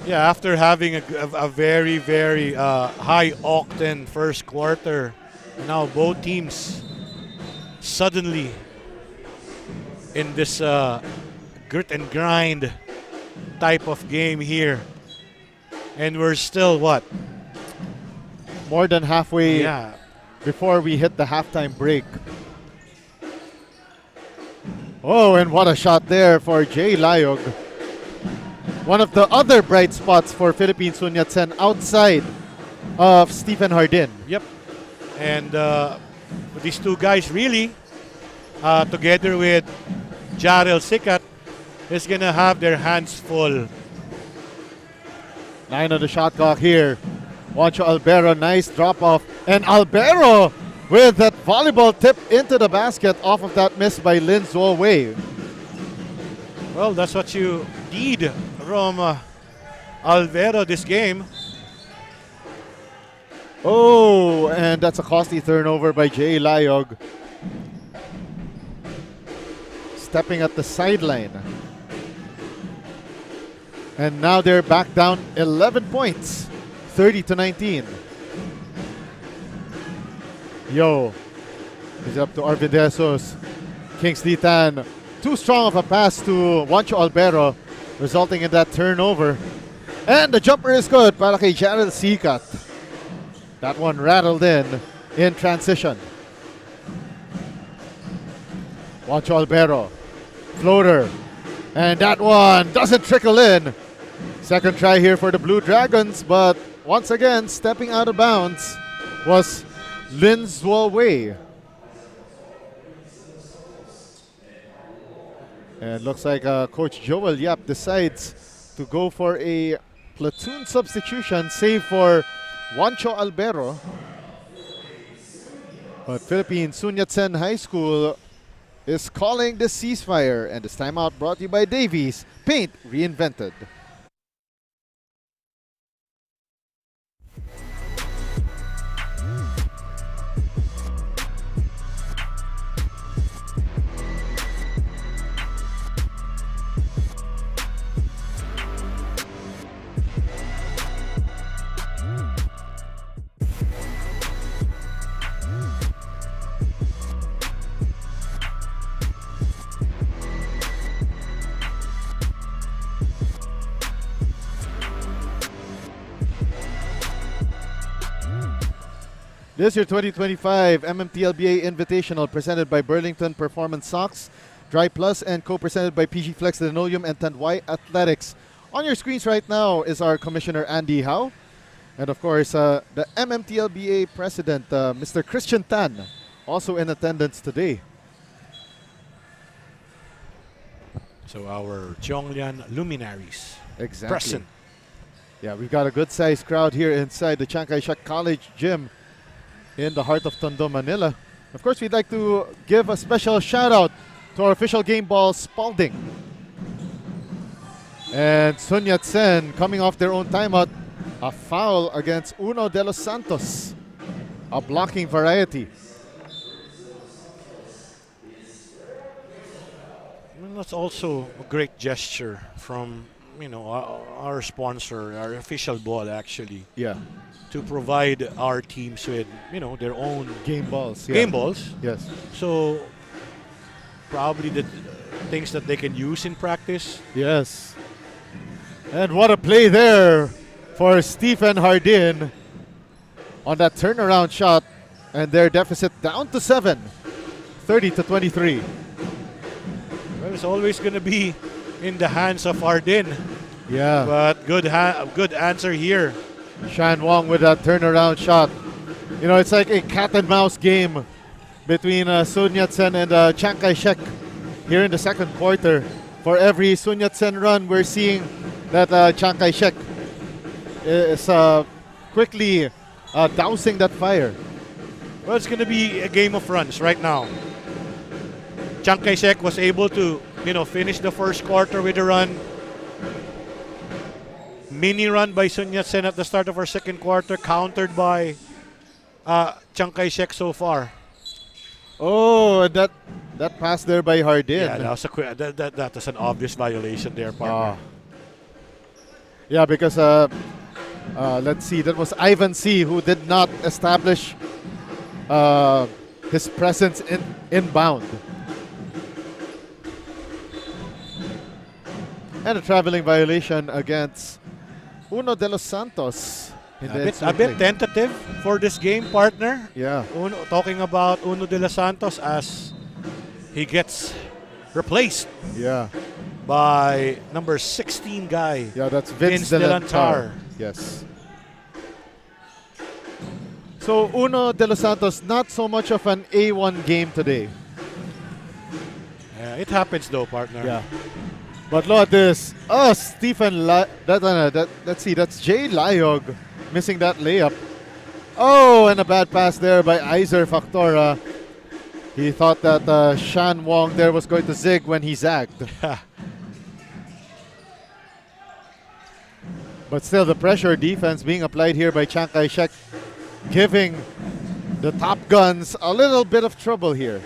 [SPEAKER 3] Yeah, after having a very, very high-octane first quarter, now both teams suddenly in this grit and grind type of game here. And we're still, what?
[SPEAKER 2] More than halfway before we hit the halftime break. Oh, and what a shot there for Jay Layog. One of the other bright spots for Philippine Sun Yat-sen outside of Stephen Hardin.
[SPEAKER 3] Yep. And these two guys really, together with Jarel Sikat, is going to have their hands full.
[SPEAKER 2] 9 on the shot clock here. Juancho Albero, nice drop off. And Albero with that volleyball tip into the basket off of that miss by Lin Zuo Wei.
[SPEAKER 3] Well, that's what you need from Albero this game.
[SPEAKER 2] Oh, and that's a costly turnover by Jay Layog. Stepping at the sideline. And now they're back down 11 points. 30-19. Yo. He's up to Arvin Jesus. Kingsley Tan. Too strong of a pass to Juancho Albero, resulting in that turnover. And the jumper is good para kay Jarel Sikat. That one rattled in transition. Juancho Albero. Floater. And that one doesn't trickle in. Second try here for the Blue Dragons, but once again, stepping out of bounds was Lin Zuo Wei. And looks like Coach Joel Yap decides to go for a platoon substitution, save for Juancho Albero. But Philippine Sun Yat-sen High School is calling the ceasefire, and this timeout brought to you by Davies, paint reinvented. This year 2025 MMTLBA Invitational presented by Burlington Performance Socks, Dry Plus, and co-presented by PG Flex Linoleum and Tanduay Athletics. On your screens right now is our Commissioner Andy Howe. And of course, the MMTLBA president, Mr. Christian Tan, also in attendance today.
[SPEAKER 3] So our Tiong Lian luminaries
[SPEAKER 2] Exactly.
[SPEAKER 3] present.
[SPEAKER 2] Yeah, we've got a good-sized crowd here inside the Chiang Kai-shek College Gym in the heart of Tondo, Manila. Of course, we'd like to give a special shout-out to our official game ball, Spalding. And Sun Yat-sen coming off their own timeout. A foul against Uno de los Santos. A blocking variety.
[SPEAKER 3] Well, that's also a great gesture from our sponsor, our official ball actually,
[SPEAKER 2] Yeah.
[SPEAKER 3] to provide our teams with their own
[SPEAKER 2] Game balls. Yeah.
[SPEAKER 3] game balls.
[SPEAKER 2] Yes.
[SPEAKER 3] So probably the things that they can use in practice.
[SPEAKER 2] Yes. And what a play there for Stephen Hardin on that turnaround shot. And their deficit down to 7, 30-23.
[SPEAKER 3] Well, it's always going to be in the hands of Ardin.
[SPEAKER 2] Yeah.
[SPEAKER 3] But good answer here.
[SPEAKER 2] Shan Wong with that turnaround shot. It's like a cat and mouse game between Sun Yat-sen and Chiang Kai-shek here in the second quarter. For every Sun Yat-sen run, we're seeing that Chiang Kai-shek is quickly dousing that fire.
[SPEAKER 3] Well, it's going to be a game of runs right now. Chiang Kai-shek was able to, finish the first quarter with a run. Mini run by Sun Yat-sen at the start of our second quarter, countered by Chiang Kai-shek so far.
[SPEAKER 2] Oh, that pass there by Hardin.
[SPEAKER 3] Yeah, that was that was an obvious violation there, partner.
[SPEAKER 2] Yeah, because let's see, that was Ivan C. who did not establish his presence inbound. And a traveling violation against Uno de los Santos.
[SPEAKER 3] A bit tentative for this game, partner.
[SPEAKER 2] Yeah.
[SPEAKER 3] Talking about Uno de los Santos as he gets replaced
[SPEAKER 2] Yeah.
[SPEAKER 3] by number 16 guy.
[SPEAKER 2] Yeah, that's Vince Delantar. Yes. So Uno de los Santos, not so much of an A1 game today.
[SPEAKER 3] Yeah, it happens though, partner.
[SPEAKER 2] Yeah. But look at this. Oh, Stephen, let's see, that's Jay Lyog missing that layup. Oh, and a bad pass there by Iser Factora. He thought that Shan Wong there was going to zig when he zagged. But still, the pressure defense being applied here by Chiang Kai-shek, giving the Top Guns a little bit of trouble here.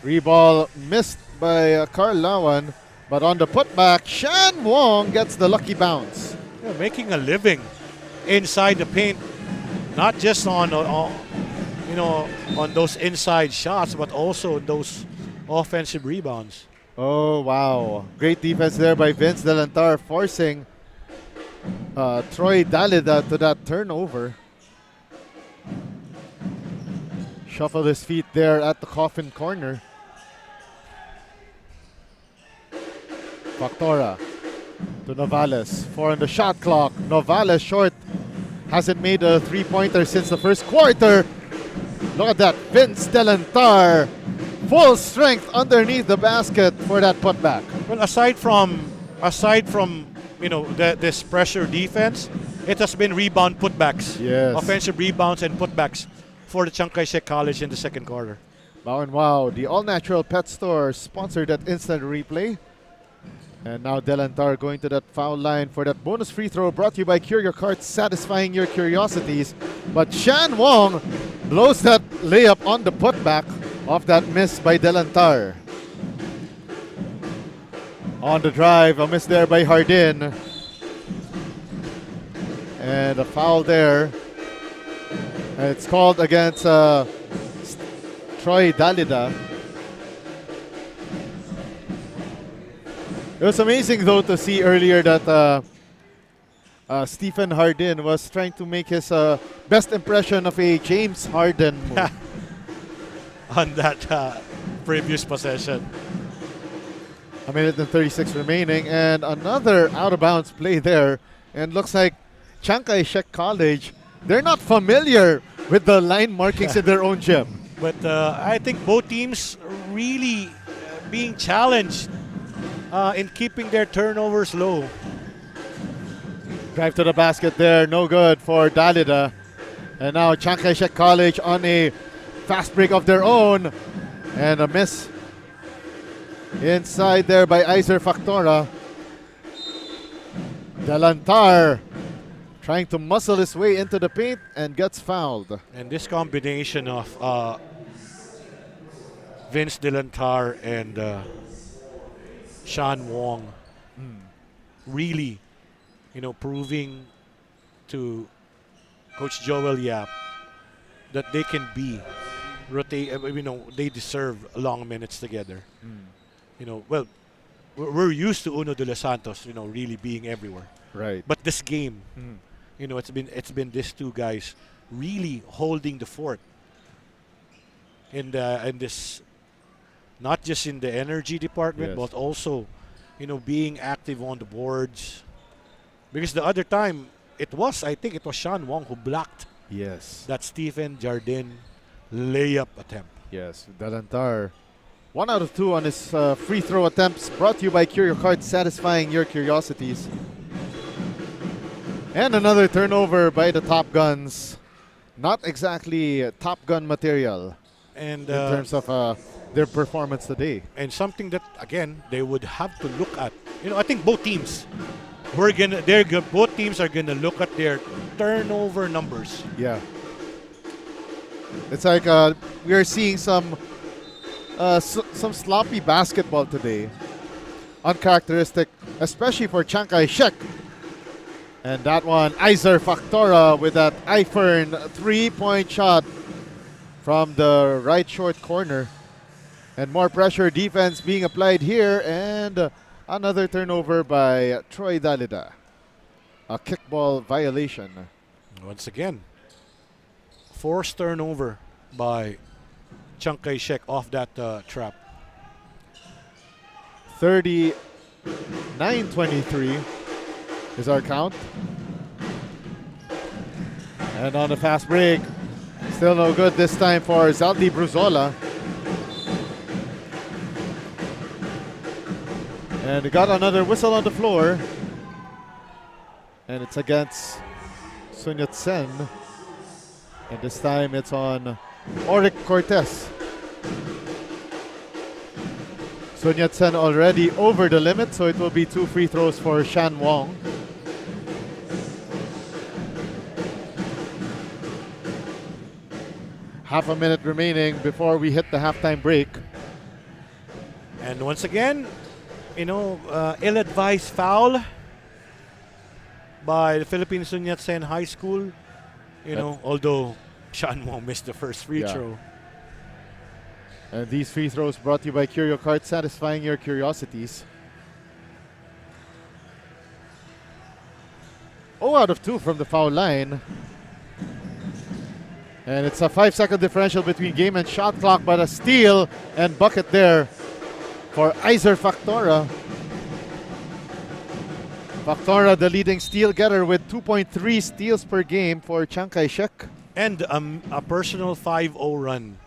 [SPEAKER 2] 3 ball missed by Carl Lawan, but on the putback, Shan Wong gets the lucky bounce.
[SPEAKER 3] Yeah, making a living inside the paint, not just on those inside shots, but also those offensive rebounds.
[SPEAKER 2] Oh, wow. Great defense there by Vince Delantar, forcing Troy Dalida to that turnover. Shuffled his feet there at the coffin corner. Factora to Novales. 4 on the shot clock. Novales short. Hasn't made a three-pointer since the first quarter. Look at that. Vince Delantar. Full strength underneath the basket for that putback.
[SPEAKER 3] Well, aside from this pressure defense, it has been rebound putbacks.
[SPEAKER 2] Yes.
[SPEAKER 3] Offensive rebounds and putbacks for the Chiang Kai-shek College in the second quarter.
[SPEAKER 2] Wow and wow. The All Natural Pet Store sponsored that instant replay. And now Delantar going to that foul line for that bonus free throw, brought to you by Cure Your Carts, satisfying your curiosities. But Shan Wong blows that layup on the putback off that miss by Delantar. On the drive, a miss there by Hardin. And a foul there. And it's called against Troy Dalida. It was amazing, though, to see earlier that Stephen Hardin was trying to make his best impression of a James Harden move.
[SPEAKER 3] On that previous possession.
[SPEAKER 2] A minute and 36 remaining, and another out-of-bounds play there. And looks like Chiang Kai-shek College, they're not familiar with the line markings in their own gym.
[SPEAKER 3] But I think both teams really being challenged in keeping their turnovers low.
[SPEAKER 2] Drive to the basket there, no good for Dalida. And now Chiang Kai-shek College on a fast break of their own. And a miss inside there by Iser Factora. Delantar trying to muscle his way into the paint and gets fouled.
[SPEAKER 3] And this combination of Vince Delantar and Sean Wong really, proving to Coach Joel Yap that they can be they deserve long minutes together. Well, we're used to Uno de los Santos, really being everywhere.
[SPEAKER 2] Right.
[SPEAKER 3] But this game, it's been these two guys really holding the fort in this, not just in the energy department,
[SPEAKER 2] Yes.
[SPEAKER 3] but also, being active on the boards. Because the other time, I think it was Sean Wong who blocked
[SPEAKER 2] Yes.
[SPEAKER 3] that Stephen Jardin layup attempt.
[SPEAKER 2] Yes. Delantar. 1 out of 2 on his free throw attempts. Brought to you by Curio Cards, satisfying your curiosities. And another turnover by the Top Guns. Not exactly Top Gun material
[SPEAKER 3] And
[SPEAKER 2] in terms of their performance today.
[SPEAKER 3] and something that again they would have to look at. I think both teams both teams are gonna look at their turnover numbers.
[SPEAKER 2] Yeah. It's like we are seeing some sloppy basketball today. Uncharacteristic, especially for Chiang Kai-shek. And that one, Iser Factora with that Ifern 3-point shot from the right short corner. And more pressure defense being applied here. And another turnover by Troy Dalida. A kickball violation.
[SPEAKER 3] Once again, forced turnover by Chiang Kai-shek off that trap.
[SPEAKER 2] 39-23 is our count. And on the fast break, still no good this time for Zaldi Bruzola. And he got another whistle on the floor. And it's against Sun Yat-sen. And this time it's on Oric Cortez. Sun Yat-sen already over the limit, so it will be 2 free throws for Shan Wong. Half a minute remaining before we hit the halftime break.
[SPEAKER 3] And once again, ill-advised foul by the Philippine Sun Yat-sen High School. Although Sean Wong missed the first free throw.
[SPEAKER 2] And these free throws brought to you by Curio Cards, satisfying your curiosities. 0 out of 2 from the foul line. And it's a 5-second differential between game and shot clock, but a steal and bucket there for Iser Factora. Factora, the leading steal getter with 2.3 steals per game for Chiang Kai-shek.
[SPEAKER 3] And a personal 5-0 run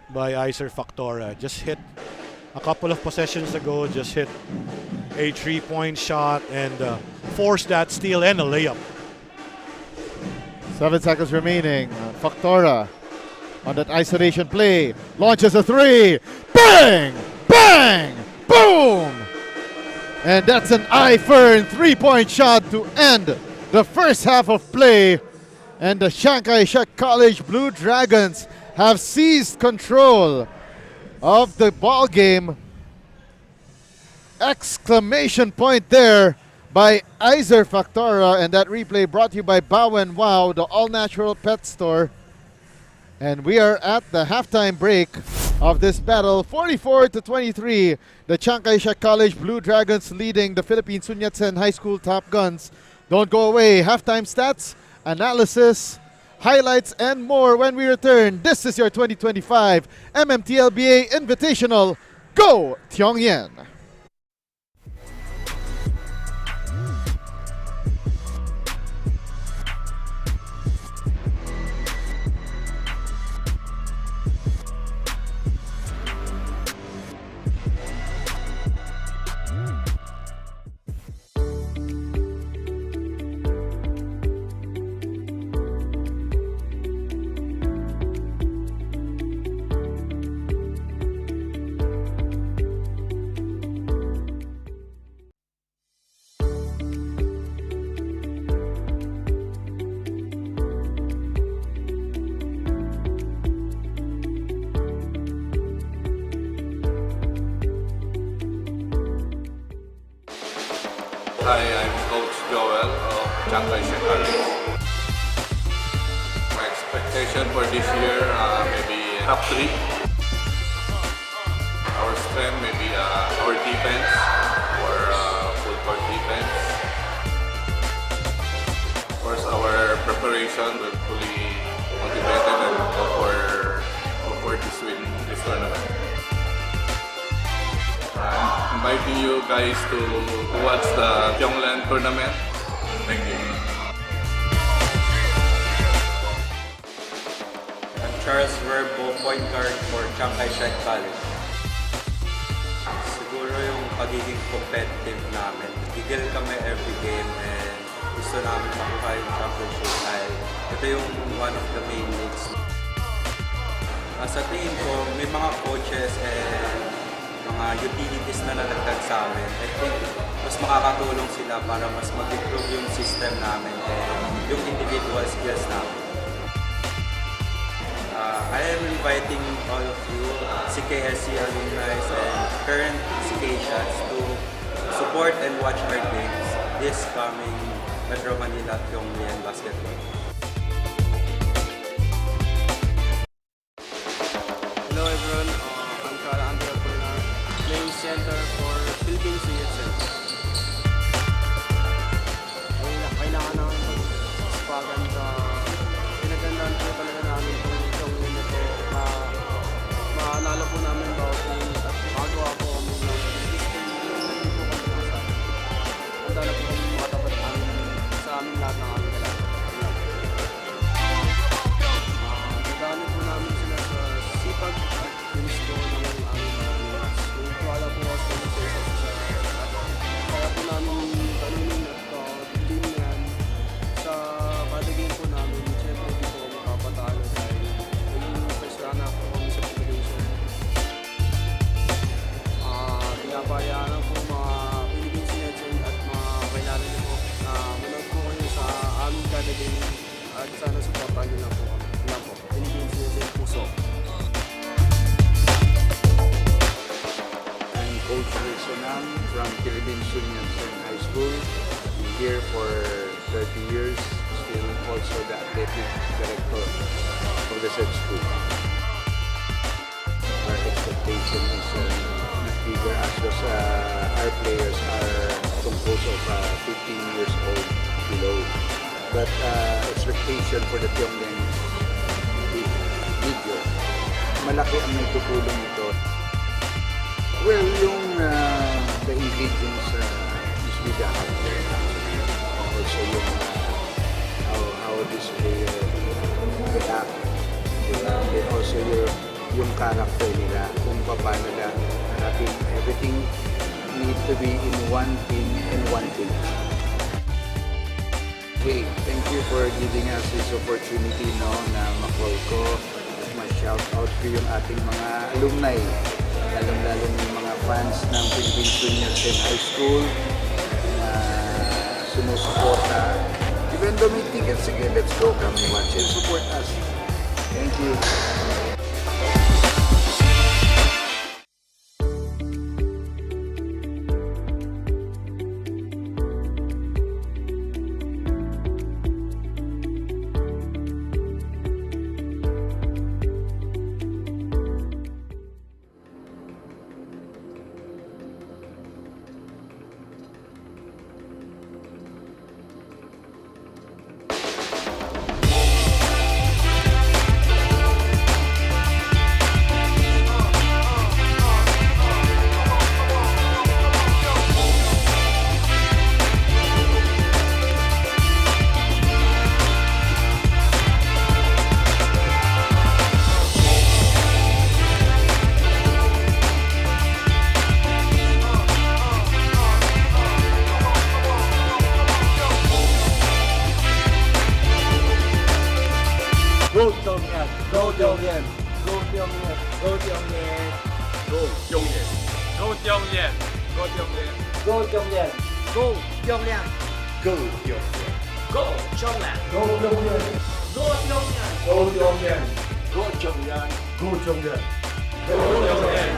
[SPEAKER 3] by Iser Factora. Just hit a couple of possessions ago, just hit a 3-point shot and forced that steal and a layup.
[SPEAKER 2] 7 seconds remaining. Factora on that isolation play. Launches a 3. Bang! Bang! Boom! And that's an Ifern 3-point shot to end the first half of play. And the Chiang Kai-shek College Blue Dragons have seized control of the ball game. Exclamation point there by Iser Factora, and that replay brought to you by Bowen Wow, the all-natural pet store. And we are at the halftime break of this battle, 44-23. The Chiang Kai-shek College Blue Dragons leading the Philippine Sun Yat-sen High School Top Guns. Don't go away. Halftime stats, analysis, highlights, and more when we return. This is your 2025 MMTLBA Invitational. Go Tiong Lian!
[SPEAKER 6] Hi, I'm Coach Joel of Chiang Kai-shek College. My expectation for this year, maybe top 3. Our strength, maybe our defense, or full court defense. Of course, our preparation, we're fully motivated and hope for this win this tournament. I'm inviting you guys to watch the Tiong Lian tournament. Thank you.
[SPEAKER 7] I'm Charles Verbo, point guard for Chiang Kai-shek College. Siguro yung pagiging competitive namin. Gigil kami every game and gusto namin makuha yung championship dahil ito yung one of the main leagues. Sa tingin ko, may mga coaches and mga utilities na nalagdag sa amin. I think mas makakatulong sila para mas mag-improve yung system namin and yung individual skills namin. I am inviting all of you, CKSC alumni and current CKSians to support and watch our games this coming Metro Manila Tiong Lian basketball.
[SPEAKER 8] Hello everyone, I'm Andrea Bernard, playing center for Philippine Senior Center. Kailangan namin pag-sipagan sa pinagandaan po talaga namin itong win na ito. Maalala po namin bawat game at magawa po kami ng system na hindi po kami nakasali. Handa na po kami makatapat sa aming lahat ng aming kailangan. Nadami po namin sila sa sipag at gusto ng aming mga units. Kung wala po ako sa isa't isa at kaya po namin talunin at team yan sa kada game po namin. Siyempre hindi po kami kapatalo dahil yung first run-up po kami sa federation. Pinabayaan po mga Philippine Senior at mga kailangan niyo po na manood po kayo sa aming kada game at sana supportan niyo lang po kami. Yan po, Philippine Senior Puso.
[SPEAKER 9] I'm Coach Wilsonam from Philippine Union High School. I'm here for 30 years, still also the athletic director of the said school. Our expectation is not bigger as our players are composed of 15 years old below. But expectation for the Tiong Lian is bigger. Malaki ang may tutulong ito. Well, yung the ingredients usually the hardware. Also yung how this player react. And also yung character nila, kung paano nila harapin. Everything need to be in one team and one team. Okay, thank you for giving us this opportunity na ma-call ko at ma-shout out ko yung ating mga alumni. Lalong-lalo yung mga fans ng Philippine Junior High School na sumusuporta. Even though may tickets, sige, let's go, come watch and support us. Thank you.
[SPEAKER 10] Go Tiong Lian! Go Tiong Lian! Go Tiong Lian! Go Tiong Lian! Go Tiong Lian! Go Tiong Lian! Go Tiong Lian! Go Tiong Lian! Go Tiong Lian! Go Tiong Lian! Go Tiong Lian! Go Tiong Lian! Go Tiong Lian! Go Tiong Lian! Go Tiong Lian! Go Tiong Lian! Go Tiong Lian!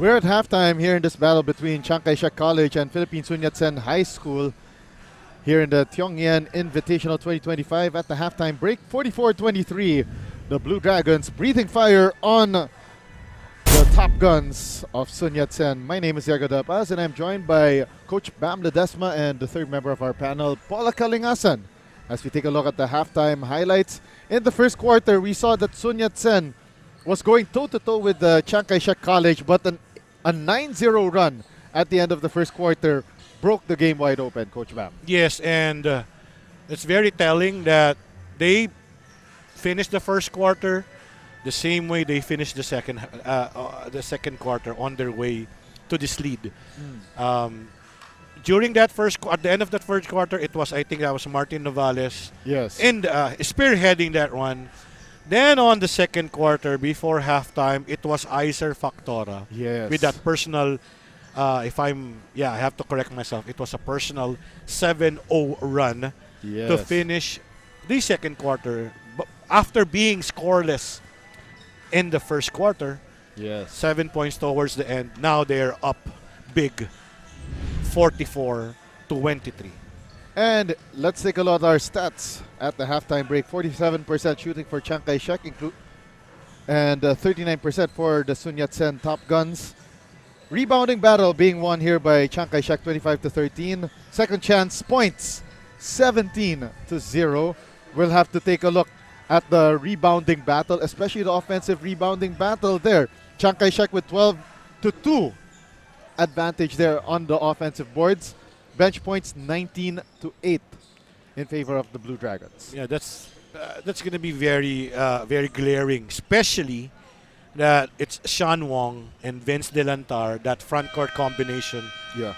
[SPEAKER 2] We're at halftime here in this battle between Chiang Kai-shek College and Philippine Sun Yat-sen High School here in the Tiong Lian Invitational 2025 at the halftime break. 44-23, the Blue Dragons breathing fire on the top guns of Sun Yat-sen. My name is Yago Dapaz and I'm joined by Coach Bam Ledesma and the third member of our panel, Paula Kalingasan. As we take a look at the halftime highlights, in the first quarter, we saw that Sun Yat-sen was going toe-to-toe with Chiang Kai-shek College, but a 9-0 run at the end of the first quarter broke the game wide open, Coach Bam.
[SPEAKER 3] Yes, and it's very telling that they finished the first quarter the same way they finished the second quarter on their way to this lead. During that at the end of that first quarter, it was, I think that was Martin Novales.
[SPEAKER 2] Yes.
[SPEAKER 3] And spearheading that one. Then on the second quarter, before halftime, it was Iser Factora.
[SPEAKER 2] Yes.
[SPEAKER 3] With that personal, I have to correct myself. It was a personal 7-0 run to finish the second quarter. But after being scoreless in the first quarter, 7 points towards the end. Now they're up big, 44-23.
[SPEAKER 2] And let's take a look at our stats at the halftime break. 47% shooting for Chiang Kai-shek and 39% for the Sun Yat-sen Top Guns. Rebounding battle being won here by Chiang Kai-shek 25-13. Second chance points 17-0. We'll have to take a look at the rebounding battle, especially the offensive rebounding battle there. Chiang Kai-shek with 12-2 advantage there on the offensive boards. Bench points 19-8 in favor of the Blue Dragons.
[SPEAKER 3] Yeah, that's going to be very glaring, especially that it's Sean Wong and Vince Delantar, that front court combination.
[SPEAKER 2] Yeah.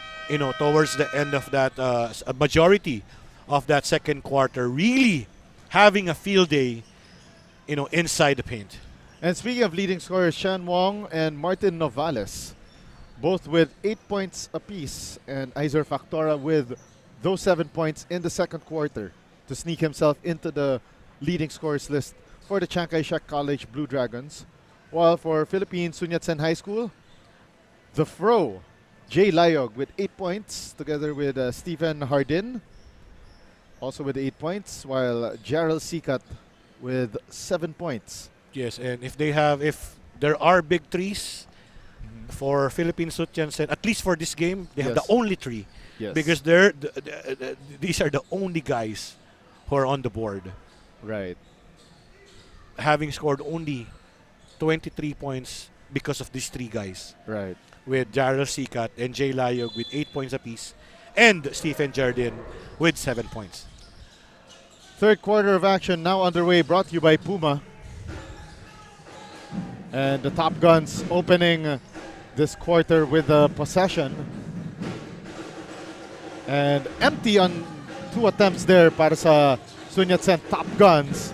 [SPEAKER 3] Towards the end of that, a majority of that second quarter, really having a field day, inside the paint.
[SPEAKER 2] And speaking of leading scorers, Sean Wong and Martin Novales, both with 8 points apiece, and Iser Factora with those 7 points in the second quarter to sneak himself into the leading scorers list for the Chiang Kai-shek College Blue Dragons. While for Philippine Sun Yat-sen High School, the Fro, Jay Layog with 8 points, together with Stephen Hardin, also with 8 points, while Gerald Sikat with 7 points.
[SPEAKER 3] Yes, and if there are big threes for Philippine Sun Yat-sen, at least for this game, they have the only three.
[SPEAKER 2] Yes.
[SPEAKER 3] Because these are the only guys who are on the board.
[SPEAKER 2] Right.
[SPEAKER 3] Having scored only 23 points because of these three guys.
[SPEAKER 2] Right.
[SPEAKER 3] With Jarrell Sikat and Jay Layog with 8 points apiece, and Stephen Jardin with 7 points.
[SPEAKER 2] Third quarter of action now underway, brought to you by Puma. And the Top Guns opening this quarter with a possession. And empty on 2 attempts there para sa Sun Yat-sen Top Guns.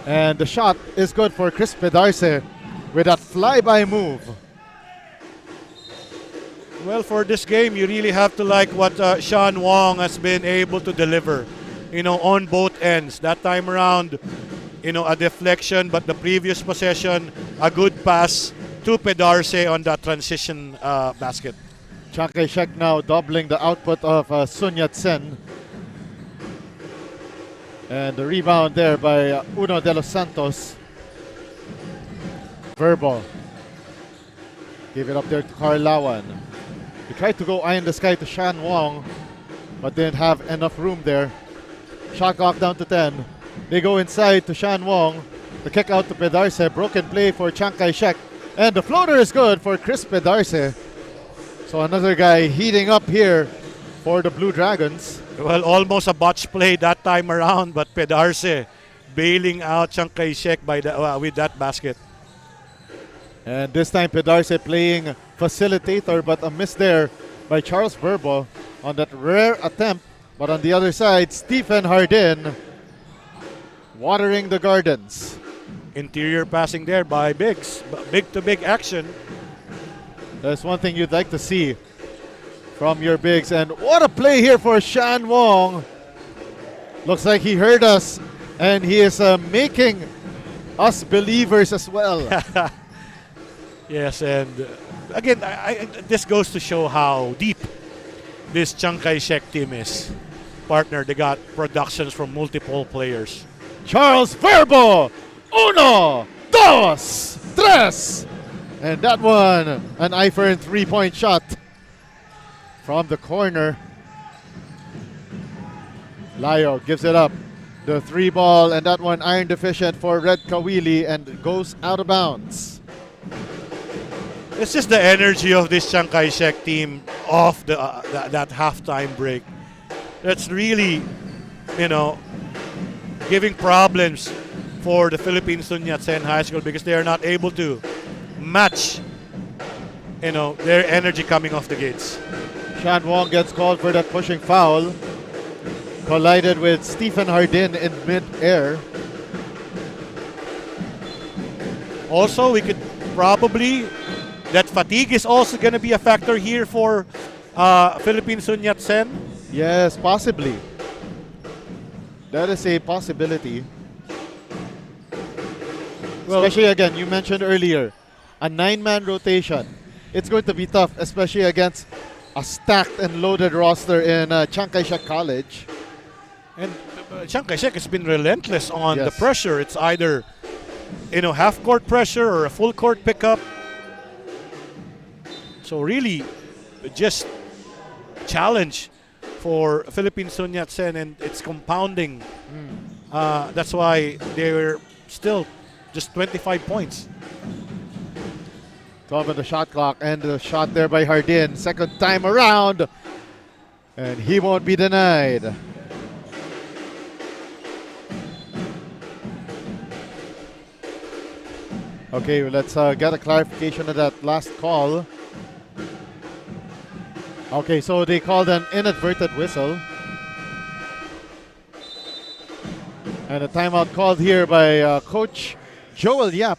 [SPEAKER 2] And the shot is good for Chris Pedarce with that flyby move.
[SPEAKER 3] Well, for this game, you really have to like what Sean Wong has been able to deliver, on both ends. That time around, a deflection, but the previous possession, a good pass to Pedarce on that transition basket.
[SPEAKER 2] Chiang Kai-shek now doubling the output of Sun Yat-sen. And the rebound there by Uno de los Santos. Verbal. Give it up there to Carlawan. He tried to go eye in the sky to Shan Wong, but didn't have enough room there. Shot clock down to 10. They go inside to Shan Wong. The kick out to Pedarce. Broken play for Chiang Kai-shek. And the floater is good for Chris Pedarce. So another guy heating up here for the Blue Dragons.
[SPEAKER 3] Well, almost a botch play that time around, but Pedarce bailing out Chiang Kai-shek with that basket.
[SPEAKER 2] And this time Pedarce playing facilitator, but a miss there by Charles Verbal on that rare attempt. But on the other side, Stephen Hardin watering the gardens.
[SPEAKER 3] Interior passing there by Biggs. Big to big action.
[SPEAKER 2] That's one thing you'd like to see from your bigs. And what a play here for Shan Wong. Looks like he heard us, and he is making us believers as well.
[SPEAKER 3] Yes, and again, this goes to show how deep this Chiang Kai-shek team is. Partner, they got productions from multiple players.
[SPEAKER 2] Charles Verbo! Uno, dos, tres! And that one, an eye for a 3-point shot from the corner. Layo gives it up. The 3 ball, and that one iron deficient for Red Kawili and goes out of bounds.
[SPEAKER 3] It's just the energy of this Chiang Kai-shek team off that halftime break. That's really, giving problems for the Philippine Sun Yat-sen High School because they are not able to match, their energy coming off the gates.
[SPEAKER 2] Shan Wong gets called for that pushing foul. Collided with Stephen Hardin in mid-air.
[SPEAKER 3] Also, we could probably, that fatigue is also going to be a factor here for Philippine Sun Yat-sen.
[SPEAKER 2] Yes, possibly. That is a possibility.
[SPEAKER 3] Well,
[SPEAKER 2] especially again, you mentioned earlier, a 9-man rotation. It's going to be tough, especially against a stacked and loaded roster in Chiang Kai-shek College.
[SPEAKER 3] And Chiang Kai-shek has been relentless on the
[SPEAKER 2] Yes.
[SPEAKER 3] pressure. It's either, half-court pressure or a full-court pickup. So really, just challenge for Philippine Sun Yat-sen, and it's compounding. That's why they were still just 25 points.
[SPEAKER 2] 12 on the shot clock, and the shot there by Hardin. Second time around, and he won't be denied. Okay, let's get a clarification of that last call. Okay, so they called an inadvertent whistle. And a timeout called here by Coach Joel Yap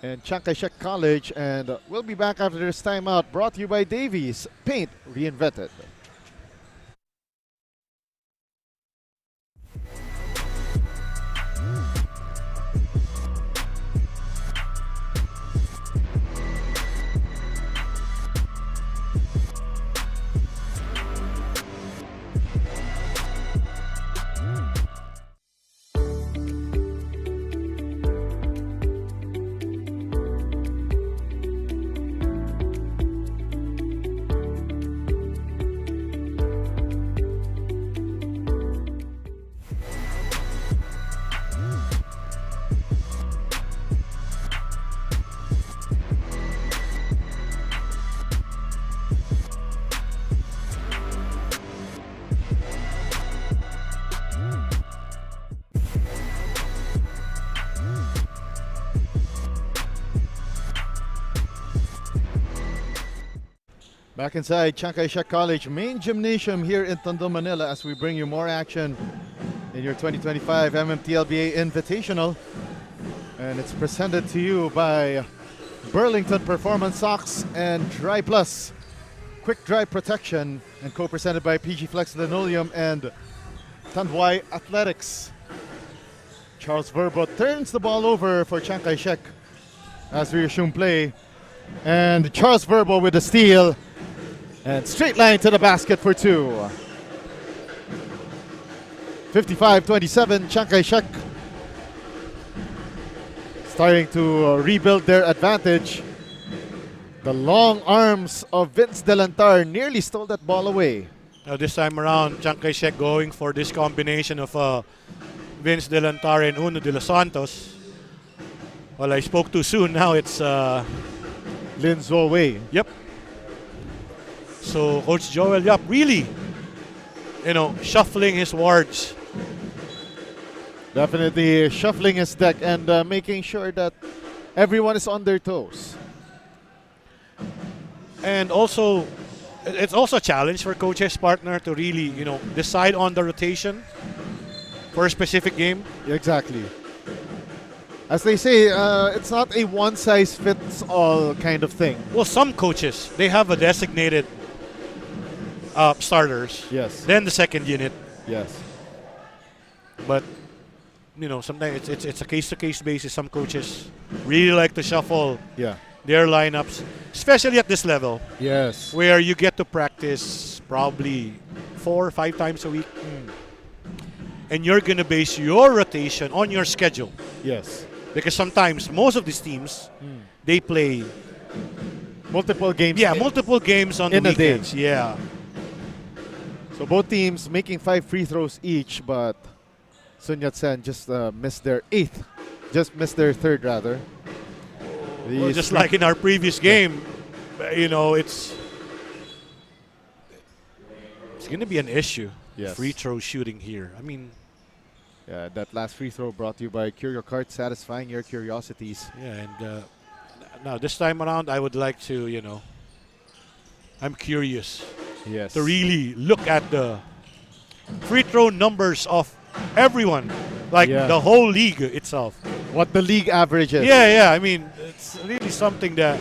[SPEAKER 2] and Chiang Kai-shek College. And we'll be back after this timeout, brought to you by Davies, Paint Reinvented. Back inside Chiang Kai-shek College main gymnasium here in Tondo, Manila, as we bring you more action in your 2025 MMTLBA Invitational. And it's presented to you by Burlington Performance Socks and Dry Plus Quick Dry Protection, and co-presented by PG Flex Linoleum and Tanduay Athletics. Charles Verbo turns the ball over for Chiang Kai-shek as we resume play. And Charles Verbo with the steal. And straight line to the basket for 2. 55-27, Chiang Kai-shek starting to rebuild their advantage. The long arms of Vince Delantar nearly stole that ball away.
[SPEAKER 3] Now this time around, Chiang Kai-shek going for this combination of Vince Delantar and Uno de los Santos. Well, I spoke too soon. Now it's
[SPEAKER 2] Lin Zuo Wei.
[SPEAKER 3] Yep. So Coach Joel Yap really, shuffling his wards.
[SPEAKER 2] Definitely shuffling his deck and making sure that everyone is on their toes.
[SPEAKER 3] And also, it's also a challenge for coach's partner to really, decide on the rotation for a specific game.
[SPEAKER 2] Exactly. As they say, it's not a one-size-fits-all kind of thing.
[SPEAKER 3] Well, some coaches, they have a designated starters.
[SPEAKER 2] Yes.
[SPEAKER 3] Then the second unit.
[SPEAKER 2] Yes.
[SPEAKER 3] But, sometimes it's a case-to-case basis. Some coaches really like to shuffle.
[SPEAKER 2] Yeah.
[SPEAKER 3] their lineups, especially at this level,
[SPEAKER 2] Yes.
[SPEAKER 3] where you get to practice probably 4 or 5 times a week. And you're going to base your rotation on your schedule.
[SPEAKER 2] Yes.
[SPEAKER 3] Because sometimes, most of these teams, they play
[SPEAKER 2] Multiple games.
[SPEAKER 3] multiple games on the
[SPEAKER 2] in a day.
[SPEAKER 3] weekends. Yeah.
[SPEAKER 2] So both teams making 5 free throws each, but Sun Yat-sen just missed their 8th. Just missed their 3rd, rather.
[SPEAKER 3] Well,
[SPEAKER 2] These
[SPEAKER 3] just
[SPEAKER 2] free-
[SPEAKER 3] like in our previous game, it's going to be an issue.
[SPEAKER 2] Yes.
[SPEAKER 3] Free throw shooting here. I mean,
[SPEAKER 2] Yeah, that last free throw brought to you by Curio Cart, satisfying your curiosities.
[SPEAKER 3] yeah, and now this time around, I would like to, I'm curious
[SPEAKER 2] Yes.
[SPEAKER 3] to really look at the free throw numbers of everyone, like
[SPEAKER 2] Yeah.
[SPEAKER 3] the whole league itself.
[SPEAKER 2] What the league average is.
[SPEAKER 3] Yeah, I mean, it's really something that.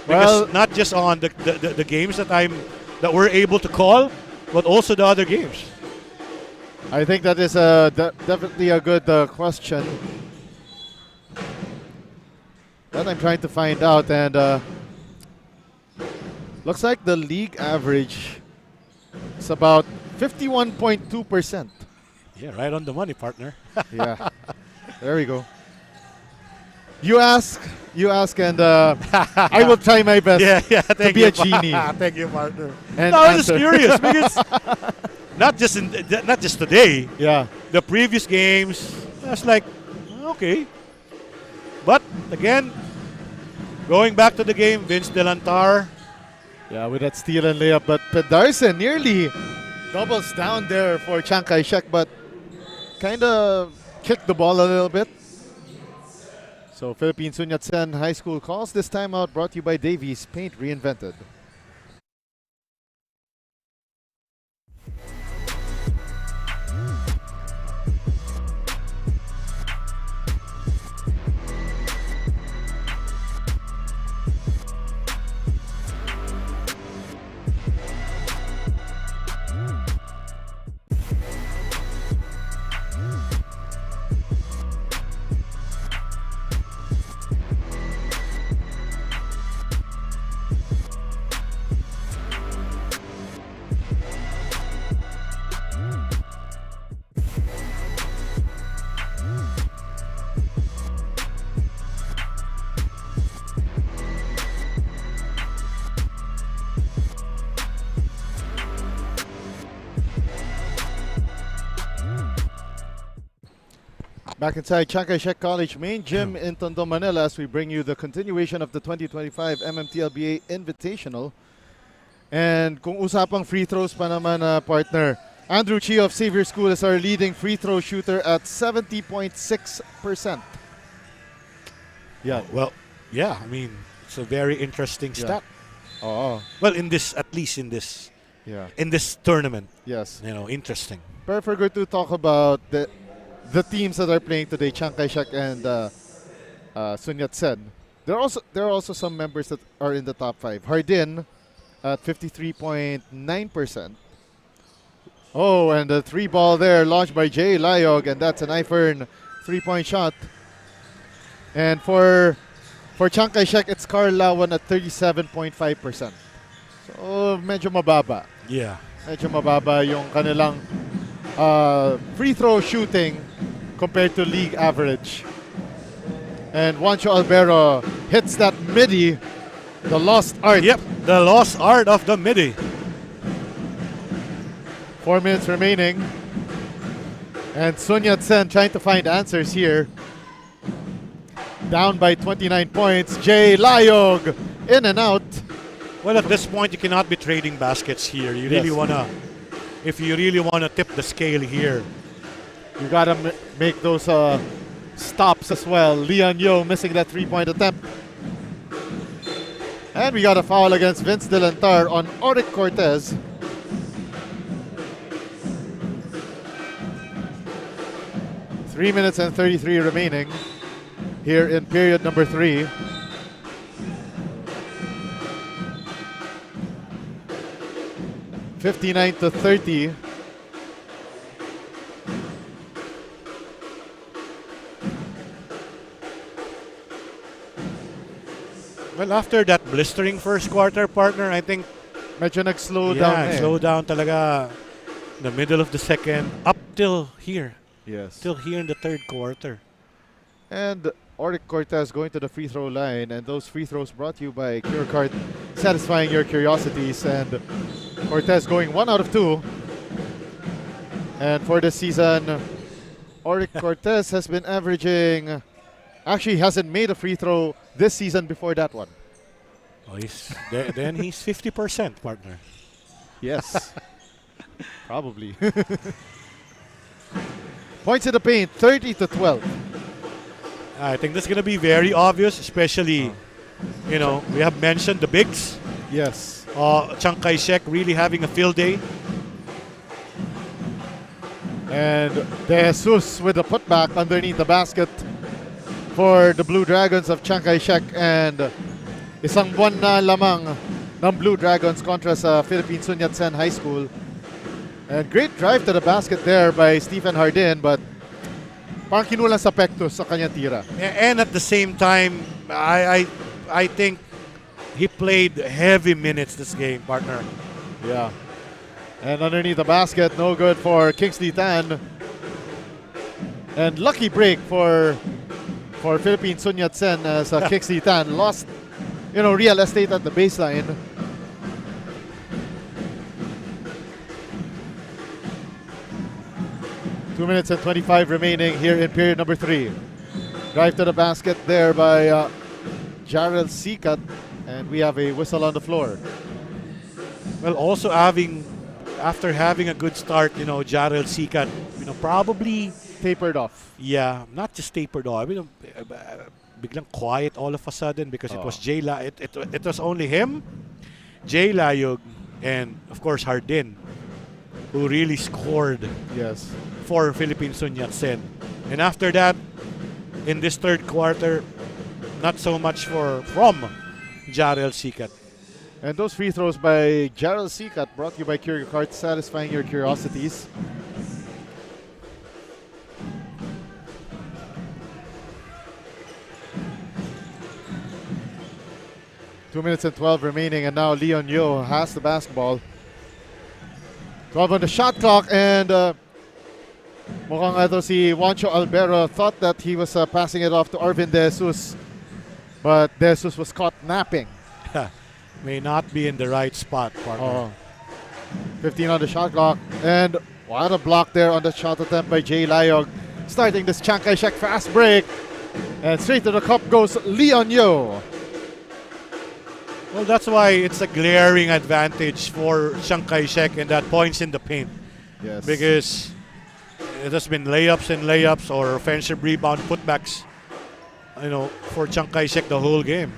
[SPEAKER 2] Well-
[SPEAKER 3] Because not just on the games that we're able to call, but also the other games.
[SPEAKER 2] I think that is definitely a good question that I'm trying to find out. And looks like the league average is about 51.2%.
[SPEAKER 3] Yeah, right on the money, partner.
[SPEAKER 2] Yeah. There we go. You ask, and I will try my best
[SPEAKER 3] yeah.
[SPEAKER 2] to
[SPEAKER 3] Thank
[SPEAKER 2] be
[SPEAKER 3] you,
[SPEAKER 2] a genie.
[SPEAKER 3] Thank you, partner.
[SPEAKER 2] And
[SPEAKER 3] No, I'm just
[SPEAKER 2] answer.
[SPEAKER 3] curious because not just today.
[SPEAKER 2] Yeah.
[SPEAKER 3] The previous games, I was like, okay. But again, going back to the game, Vince Delantar.
[SPEAKER 2] Yeah, with that steal and layup. But Pedarsen nearly doubles down there for Chiang Kai-shek, but kind of kicked the ball a little bit. So Philippine Sun Yat-sen High School calls this timeout, brought to you by Davies Paint Reinvented. Back inside Chiang Kai-shek College main gym in Tondo, Manila, as we bring you the continuation of the 2025 MMTLBA Invitational. And kung usapang free throws pa naman, partner, Andrew Chi of Xavier School is our leading free throw shooter at 70.6%. Yeah.
[SPEAKER 3] Well, yeah, I mean, it's a very interesting
[SPEAKER 2] Yeah.
[SPEAKER 3] stat.
[SPEAKER 2] Oh,
[SPEAKER 3] Well, at least in this
[SPEAKER 2] yeah.
[SPEAKER 3] tournament,
[SPEAKER 2] Yes.
[SPEAKER 3] interesting.
[SPEAKER 2] But if we're going to talk about the teams that are playing today, Chiang Kai-shek and Sun Yat-sen, there are also some members that are in the top 5. Hardin at 53.9%. Oh, and the 3-ball there launched by Jay Layog, and that's an iFern 3-point shot. And for Chiang Kai-shek, it's Carl Lawan at 37.5%. So medyo mababa.
[SPEAKER 3] Yeah.
[SPEAKER 2] Medyo mababa yung kanilang free throw shooting compared to league average. And Juancho Albero hits that midi, the lost art.
[SPEAKER 3] Yep, the lost art of the midi.
[SPEAKER 2] 4 minutes remaining. And Sun Yat-sen trying to find answers here. Down by 29 points. Jay Layog in and out.
[SPEAKER 3] Well, at this point, you cannot be trading baskets here. You really
[SPEAKER 2] Yes.
[SPEAKER 3] if you really wanna tip the scale here.
[SPEAKER 2] You gotta make those stops as well. Leon Yo missing that 3-point attempt. And we got a foul against Vince Delantar on Oric Cortez. Three minutes and 33 remaining here in period number 3.
[SPEAKER 3] Well, after that blistering first quarter, partner, I think
[SPEAKER 2] Medyo nag-slow down eh.
[SPEAKER 3] slow down talaga in the middle of the second up till here.
[SPEAKER 2] Yes.
[SPEAKER 3] Till here in the third quarter.
[SPEAKER 2] And Oric Cortez going to the free throw line, and those free throws brought to you by CureCard, satisfying your curiosities. And Cortez going 1 out of 2. And for this season, Oric Cortez has been averaging, actually hasn't made a free throw this season before that one.
[SPEAKER 3] Oh, then he's 50%, partner.
[SPEAKER 2] Yes. Probably. Points in the paint, 30-12.
[SPEAKER 3] I think that's going to be very obvious, especially, we have mentioned the bigs.
[SPEAKER 2] Yes.
[SPEAKER 3] Chiang Kai-shek really having a field day.
[SPEAKER 2] And De Jesus with a putback underneath the basket for the Blue Dragons of Chiang Kai-shek. And isang buwan na lamang ng Blue Dragons kontra sa Philippine Sun Yat-sen High School. And great drive to the basket there by Stephen Hardin, but parang kinulang sa pektos sa kanyang tira.
[SPEAKER 3] And at the same time, I think he played heavy minutes this game, partner.
[SPEAKER 2] Yeah. And underneath the basket, no good for Kingsley Tan. And lucky break for Philippine Sun Yat-sen as Kingsley Tan lost, real estate at the baseline. Two minutes and 25 remaining here in period number 3. Drive to the basket there by Jarrell Sikat, and we have a whistle on the floor.
[SPEAKER 3] Well, also after having a good start, Jarrell Sikat, probably
[SPEAKER 2] tapered off.
[SPEAKER 3] Yeah, not just tapered off. Biglang quiet all of a sudden because it was it was only him, Jay Layog, and of course Hardin, who really scored.
[SPEAKER 2] Yes.
[SPEAKER 3] For Philippine Sun Yat-sen. And after that, in this third quarter, not so much from Jarrell Sikat.
[SPEAKER 2] And those free throws by Jarrell Sikat brought to you by CureCard, satisfying your curiosities. Two minutes and 12 remaining, and now Leon Yo has the basketball. 12 on the shot clock, and mukhang ito si Juancho Albero thought that he was passing it off to Arvin De Jesus, but De Jesus was caught napping.
[SPEAKER 3] May not be in the right spot, partner.
[SPEAKER 2] 15 on the shot clock, and what a block there on the shot attempt by Jay Layog. Starting this Chiang Kai-shek fast break, and straight to the cup goes Leon Yo.
[SPEAKER 3] Well, that's why it's a glaring advantage for Chiang Kai-shek and that points in the paint.
[SPEAKER 2] Yes.
[SPEAKER 3] Because it has been layups and layups or offensive rebound putbacks, for Chiang Kai-shek the whole game.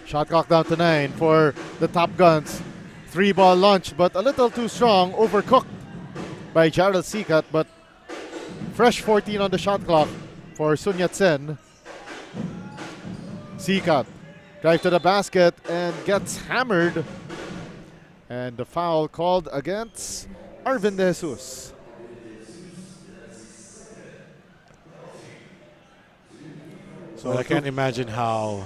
[SPEAKER 2] Shot clock down to 9 for the Top Guns. 3-ball launch, but a little too strong. Overcooked by Jarrell Sikat, but fresh 14 on the shot clock for Sun Yat-sen. Sikat drive to the basket and gets hammered. And the foul called against Arvin De Jesus.
[SPEAKER 3] So I can't imagine how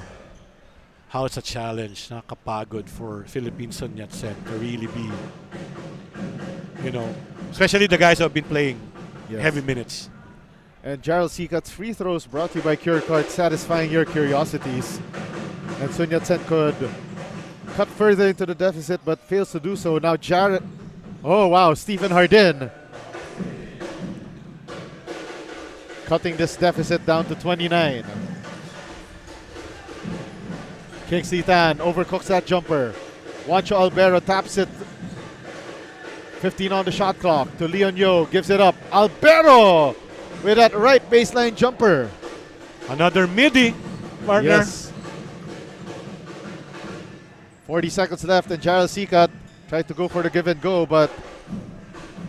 [SPEAKER 3] it's a challenge, nakakapagod for Philippine Sun Yat-sen to really be, especially the guys who have been playing heavy minutes.
[SPEAKER 2] And Jarrell Sikat's free throws brought to you by CureCard, satisfying your curiosities. And Sun Yat-sen could cut further into the deficit but fails to do so. Now Stephen Hardin cutting this deficit down to 29. Kingsley Tan overcooks that jumper. Juancho Albero taps it. 15 on the shot clock to Leon Yo. Gives it up. Albero with that right baseline jumper.
[SPEAKER 3] Another midi, partner.
[SPEAKER 2] Yes. 40 seconds left, and Jarrell Sikat tried to go for the give and go, but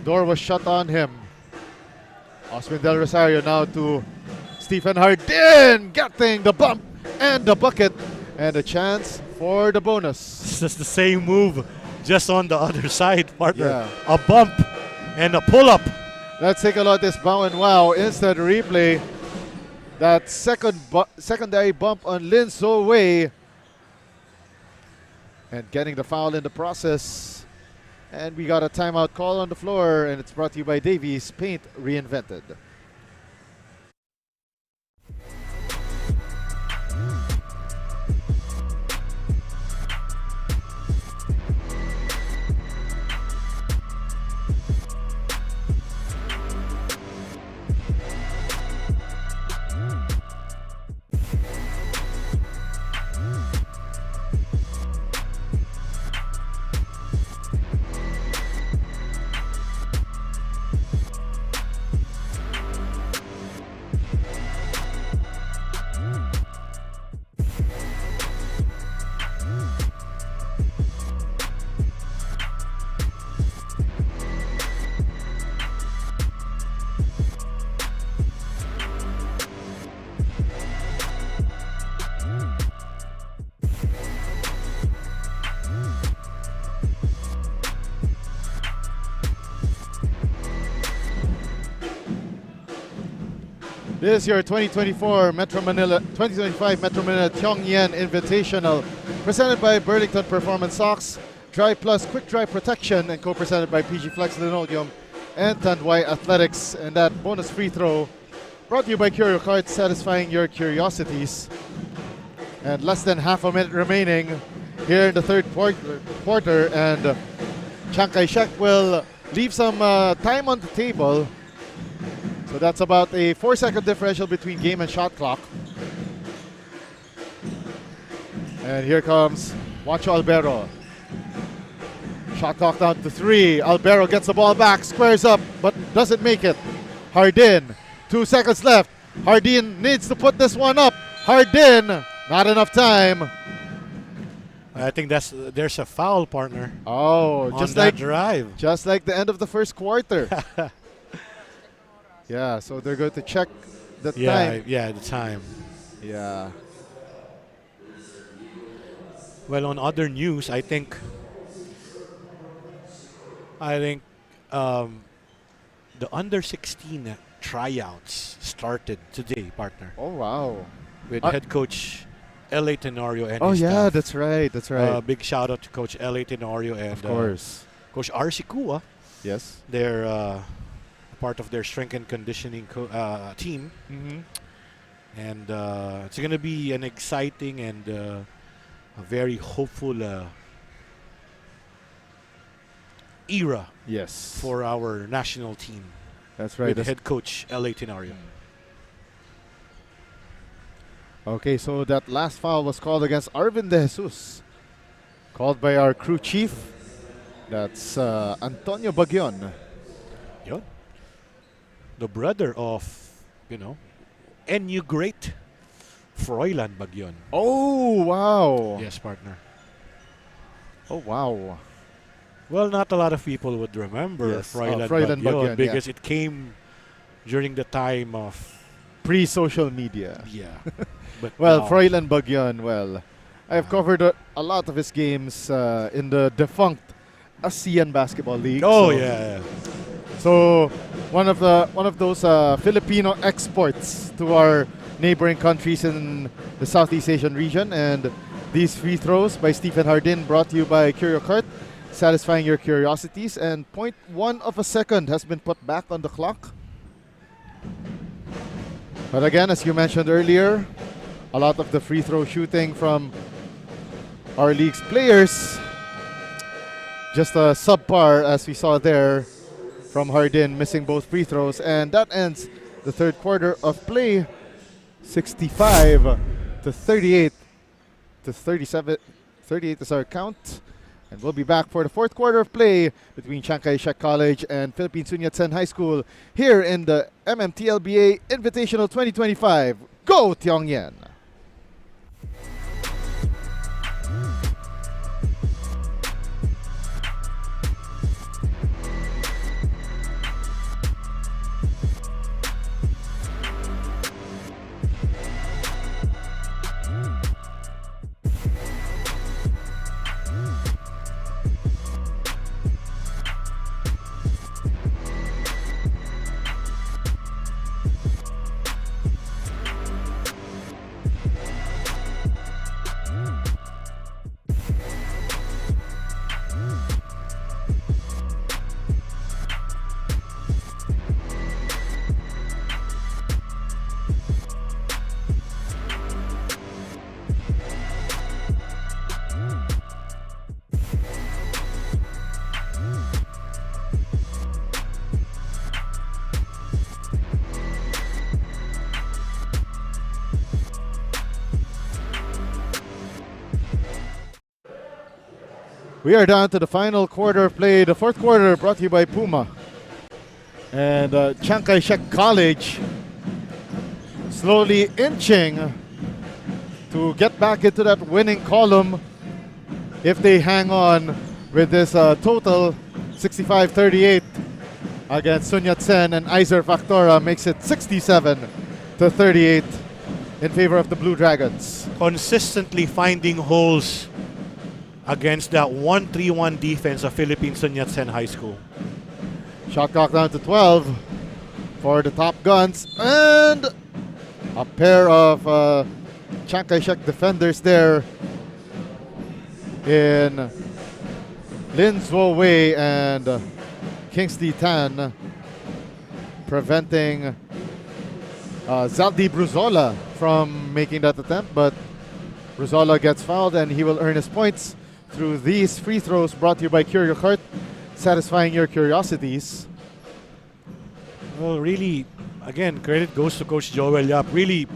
[SPEAKER 2] door was shut on him. Osman Del Rosario now to Stephen Hardin, getting the bump and the bucket. And a chance for the bonus.
[SPEAKER 3] It's just the same move, just on the other side, partner.
[SPEAKER 2] Yeah.
[SPEAKER 3] A bump and a pull-up.
[SPEAKER 2] Let's take a look at this bow and wow instant replay. That secondary bump on Lin So Wei and getting the foul in the process. And we got a timeout call on the floor, and it's brought to you by Davies Paint Reinvented. This is your 2025 Metro Manila Tiong Lian Invitational, presented by Burlington Performance Socks, Dry Plus Quick Dry Protection, and co-presented by PG Flex Linoleum and Tanduay Athletics. And that bonus free throw brought to you by Curio Cards, satisfying your curiosities. And less than half a minute remaining here in the third quarter, and Chiang Kai-shek will leave some time on the table. So that's about a 4-second differential between game and shot clock. And here comes Juancho Albero. Shot clock down to 3. Albero gets the ball back, squares up, but doesn't make it. Hardin, 2 seconds left. Hardin needs to put this one up. Hardin, not enough time.
[SPEAKER 3] I think there's a foul, partner.
[SPEAKER 2] Oh,
[SPEAKER 3] on
[SPEAKER 2] just
[SPEAKER 3] that
[SPEAKER 2] like
[SPEAKER 3] drive.
[SPEAKER 2] Just like the end of the first quarter. Yeah, so they're going to check the time.
[SPEAKER 3] Yeah, the time.
[SPEAKER 2] Yeah.
[SPEAKER 3] Well, on other news, I think the under 16 tryouts started today, partner.
[SPEAKER 2] Oh wow!
[SPEAKER 3] With head coach LA Tenorio and
[SPEAKER 2] oh
[SPEAKER 3] his
[SPEAKER 2] yeah,
[SPEAKER 3] staff.
[SPEAKER 2] that's right. That's right.
[SPEAKER 3] Big shout out to Coach LA Tenorio and
[SPEAKER 2] of course,
[SPEAKER 3] Coach RC Kua.
[SPEAKER 2] Yes,
[SPEAKER 3] they're part of their strength and conditioning team.
[SPEAKER 2] Mm-hmm.
[SPEAKER 3] And it's going to be an exciting and a very hopeful era.
[SPEAKER 2] Yes,
[SPEAKER 3] for our national team.
[SPEAKER 2] That's right.
[SPEAKER 3] With head coach LA Tenorio.
[SPEAKER 2] Okay, so that last foul was called against Arvin De Jesus, called by our crew chief. That's Antonio Bagyon.
[SPEAKER 3] Yun. The brother of, NU great Froilan Bagyon.
[SPEAKER 2] Oh, wow.
[SPEAKER 3] Yes, partner.
[SPEAKER 2] Oh, wow.
[SPEAKER 3] Well, not a lot of people would remember Froilan Bagyon because it came during the time of
[SPEAKER 2] pre-social media.
[SPEAKER 3] Yeah. But
[SPEAKER 2] well, Froilan Bagyon, I've covered a lot of his games in the defunct ASEAN Basketball League.
[SPEAKER 3] Oh, yeah.
[SPEAKER 2] So one of those Filipino exports to our neighboring countries in the Southeast Asian region. And these free throws by Stephen Hardin brought to you by Curio Cart, satisfying your curiosities. And 0.1 of a second has been put back on the clock. But again, as you mentioned earlier, a lot of the free throw shooting from our league's players, just a subpar as we saw there from Hardin, missing both free throws. And that ends the third quarter of play, 65 to 38 to 37. 38 is our count. And we'll be back for the fourth quarter of play between Chiang Kai-shek College and Philippine Sun Yat-sen High School here in the MMTLBA Invitational 2025. Go Tiong Lian! We are down to the final quarter of play. The fourth quarter brought to you by Puma. And Chiang Kai-shek College slowly inching to get back into that winning column if they hang on with this total 65-38 against Sun Yat-sen, and Iser Factora makes it 67-38 in favor of the Blue Dragons.
[SPEAKER 3] Consistently finding holes against that 1-3-1 defense of Philippine Sun Yat-sen High School.
[SPEAKER 2] Shot clock down to 12 for the Top Guns, and a pair of Chiang Kai-shek defenders there in Lin Zuo Wei and Kingsley Tan, preventing Zaldi Bruzola from making that attempt, but Bruzola gets fouled and he will earn his points through these free throws brought to you by Curio Kart, satisfying your curiosities.
[SPEAKER 3] Well, really, again, credit goes to Coach Joel Yap, really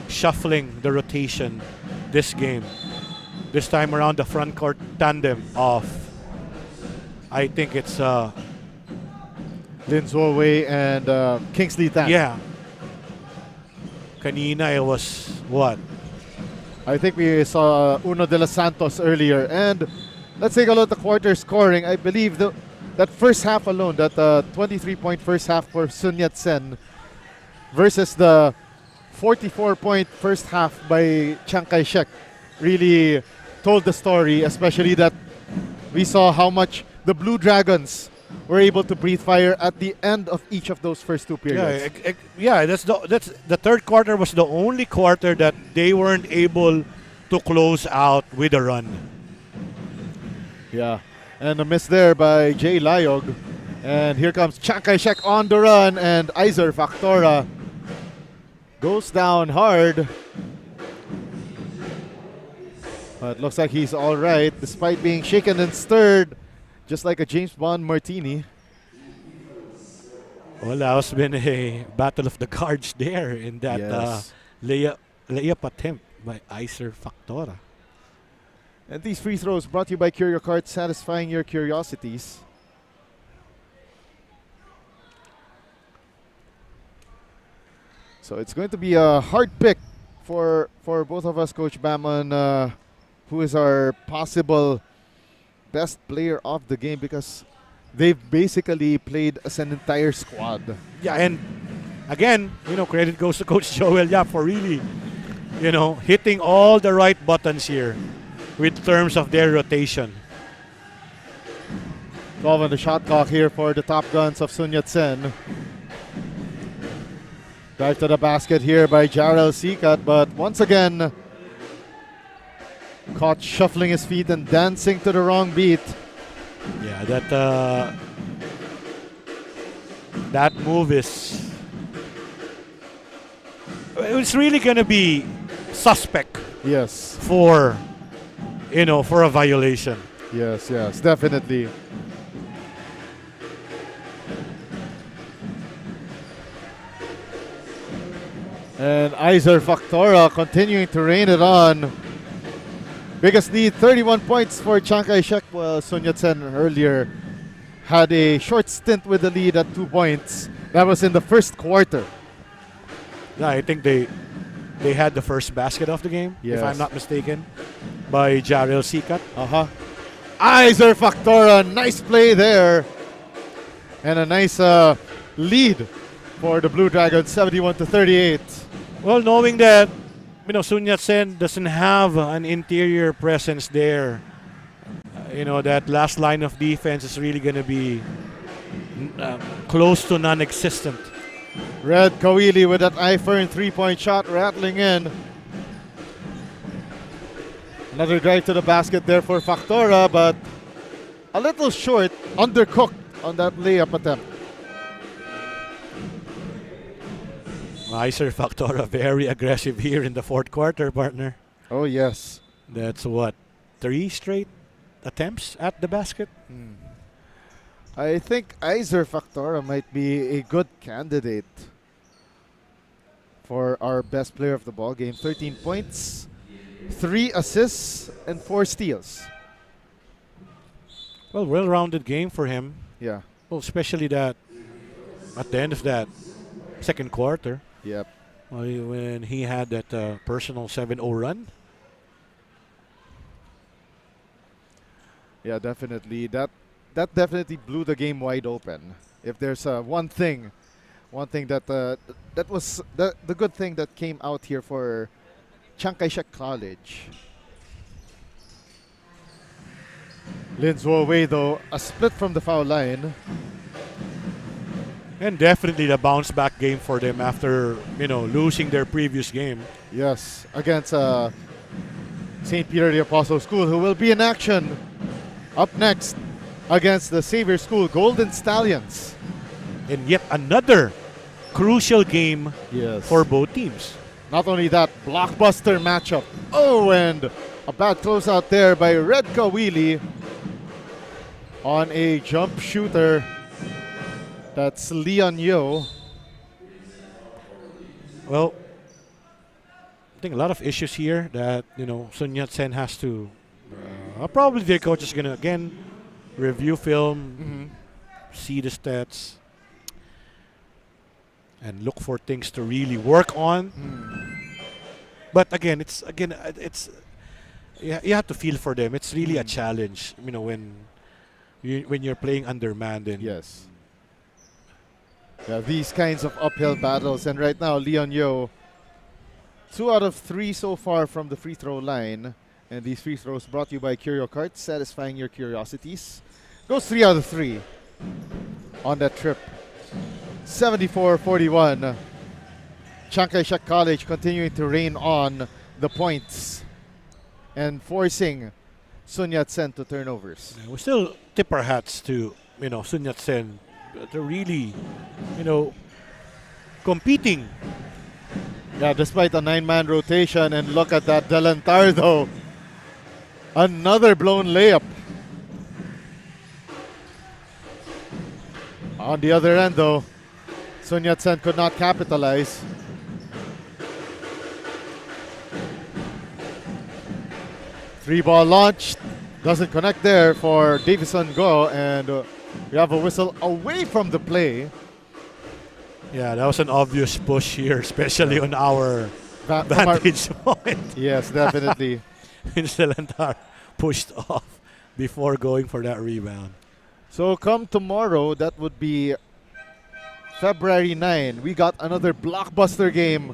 [SPEAKER 3] shuffling the rotation this game. This time around, the front court tandem of, I think it's
[SPEAKER 2] Lin Zuo Wei and Kingsley Tan.
[SPEAKER 3] Yeah. Kanina it was what?
[SPEAKER 2] I think we saw Uno de los Santos earlier. And let's take a look at the quarter scoring. I believe that first half alone, that 23-point first half for Sun Yat-sen versus the 44-point first half by Chiang Kai-shek really told the story, especially that we saw how much the Blue Dragons were able to breathe fire at the end of each of those first two periods.
[SPEAKER 3] That's the third quarter was the only quarter that they weren't able to close out with a run.
[SPEAKER 2] Yeah, and a miss there by Jay Layog. And here comes Chiang Kai-shek on the run, and Iser Factora goes down hard. But looks like he's all right, despite being shaken and stirred, just like a James Bond martini.
[SPEAKER 3] Well, that's been a battle of the cards there in that layup attempt by Iser Factora.
[SPEAKER 2] And these free throws brought to you by Curio Kart, satisfying your curiosities. So it's going to be a hard pick for both of us, Coach Bam, on who is our possible best player of the game, because they've basically played as an entire squad.
[SPEAKER 3] Yeah, and again, credit goes to Coach Joel Yap for really, hitting all the right buttons here with terms of their rotation.
[SPEAKER 2] 12 on the shot clock here for the Top Guns of Sun Yat-sen. Drive to the basket here by Jarrell Sikat, but once again, caught shuffling his feet and dancing to the wrong beat.
[SPEAKER 3] Yeah, that move is, it's really gonna be suspect.
[SPEAKER 2] Yes.
[SPEAKER 3] For a violation.
[SPEAKER 2] Yes, definitely. And Iser Factora continuing to rain it on. Biggest lead, 31 points for Chiang Kai-shek. Well, Sun Yat-sen earlier had a short stint with the lead at 2 points. That was in the first quarter.
[SPEAKER 3] Yeah, I think they had the first basket of the game,
[SPEAKER 2] yes,
[SPEAKER 3] if I'm not mistaken, by Jarrell Sikat.
[SPEAKER 2] Iser Factora, nice play there. And a nice lead for the Blue Dragons, 71-38.
[SPEAKER 3] Well, knowing that Sun Yat-sen doesn't have an interior presence there, that last line of defense is really going to be close to non-existent.
[SPEAKER 2] Red Kawili with that iFern three-point shot rattling in. Another drive to the basket there for Factora, but a little short, undercooked on that layup attempt.
[SPEAKER 3] Iser Factora very aggressive here in the fourth quarter, partner.
[SPEAKER 2] Oh, yes.
[SPEAKER 3] That's what, 3 straight attempts at the basket?
[SPEAKER 2] I think Iser Factora might be a good candidate for our best player of the ball game. 13 points, 3 assists, and 4 steals.
[SPEAKER 3] well-rounded game for him.
[SPEAKER 2] Yeah.
[SPEAKER 3] Well, especially that at the end of that second quarter,
[SPEAKER 2] Yep.
[SPEAKER 3] when he had that personal 7-0 run.
[SPEAKER 2] Yeah, definitely. That definitely blew the game wide open. If there's one thing that that was the good thing that came out here for Chiang Kai-shek College. Lin Zuo-Wei, though, a split from the foul line.
[SPEAKER 3] And definitely the bounce back game for them after, losing their previous game.
[SPEAKER 2] Yes, against St. Peter the Apostle School, who will be in action up next against the Xavier School Golden Stallions.
[SPEAKER 3] And yet another crucial game
[SPEAKER 2] Yes.
[SPEAKER 3] for both teams.
[SPEAKER 2] Not only that, blockbuster matchup. Oh, and a bad closeout there by Red Kawili on a jump shooter. That's Leon Yo.
[SPEAKER 3] Well, I think a lot of issues here that, Sun Yat-sen has to, probably their coach is going to, again, review film, see the stats, and look for things to really work on. But again, it's you have to feel for them. It's really a challenge, when you're playing undermanned. And
[SPEAKER 2] Yes. Yeah, these kinds of uphill battles. And right now, Leon Yo, 2 out of 3 so far from the free throw line. And these free throws brought to you by Curio Carts, satisfying your curiosities. Goes 3 out of 3 on that trip. 74-41. Chiang Kai-shek College continuing to rain on the points and forcing Sun Yat-sen to turnovers.
[SPEAKER 3] we still tip our hats to, Sun Yat-sen. They're really, competing.
[SPEAKER 2] Yeah, despite a 9-man rotation, and look at that Delantar though. Another blown layup. On the other end though, Sun Yat-sen could not capitalize. Three-ball launch, doesn't connect there for Davison Go, and we have a whistle away from the play.
[SPEAKER 3] Yeah, that was an obvious push here, especially on our
[SPEAKER 2] From our-
[SPEAKER 3] vantage point.
[SPEAKER 2] Yes, definitely.
[SPEAKER 3] Delantar pushed off before going for that rebound.
[SPEAKER 2] So come tomorrow, that would be February 9, we got another blockbuster game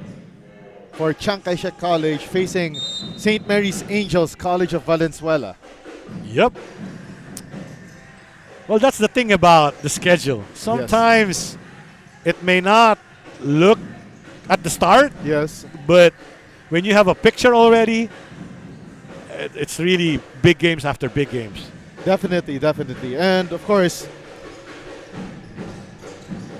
[SPEAKER 2] for Chiang Kai-shek College facing St. Mary's Angels College of Valenzuela.
[SPEAKER 3] Yep. Well, that's the thing about the schedule. Sometimes it may not look at the start,
[SPEAKER 2] Yes,
[SPEAKER 3] but when you have a picture already, it's really big games after big games.
[SPEAKER 2] definitely. And of course,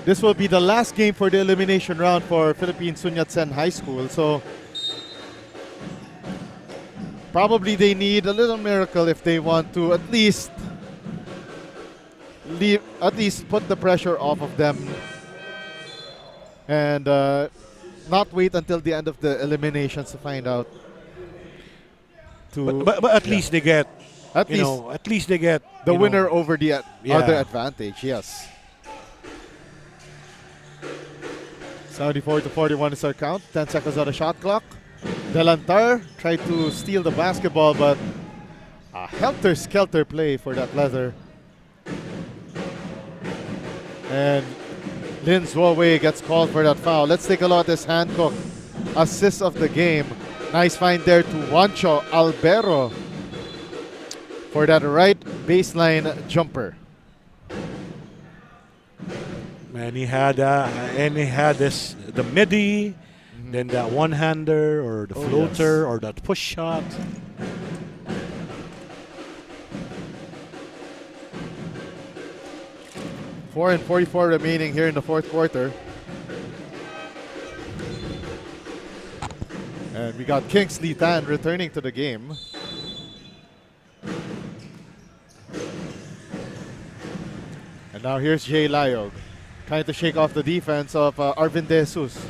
[SPEAKER 2] this will be the last game for the elimination round for Philippine Sun Yat-sen High School. So probably they need a little miracle if they want to at least put the pressure off of them and not wait until the end of the eliminations to find out.
[SPEAKER 3] But at least they get,
[SPEAKER 2] At least
[SPEAKER 3] at least they get
[SPEAKER 2] the winner over the
[SPEAKER 3] Yeah.
[SPEAKER 2] other advantage, yes. 74-41 is our count. 10 seconds on the shot clock. Delantar tried to steal the basketball, but a helter-skelter play for that leather. And Lin Zuo-Wei gets called for that foul. Let's take a look at this Hancock assist of the game. Nice find there to Juancho Albero for that right baseline jumper.
[SPEAKER 3] And he had the midi, then that one-hander or the floater or that push shot.
[SPEAKER 2] Four and 44 remaining here in the fourth quarter. And we got Kingsley Tan returning to the game. And now here's Jay Layog trying to shake off the defense of Arvin De Jesus.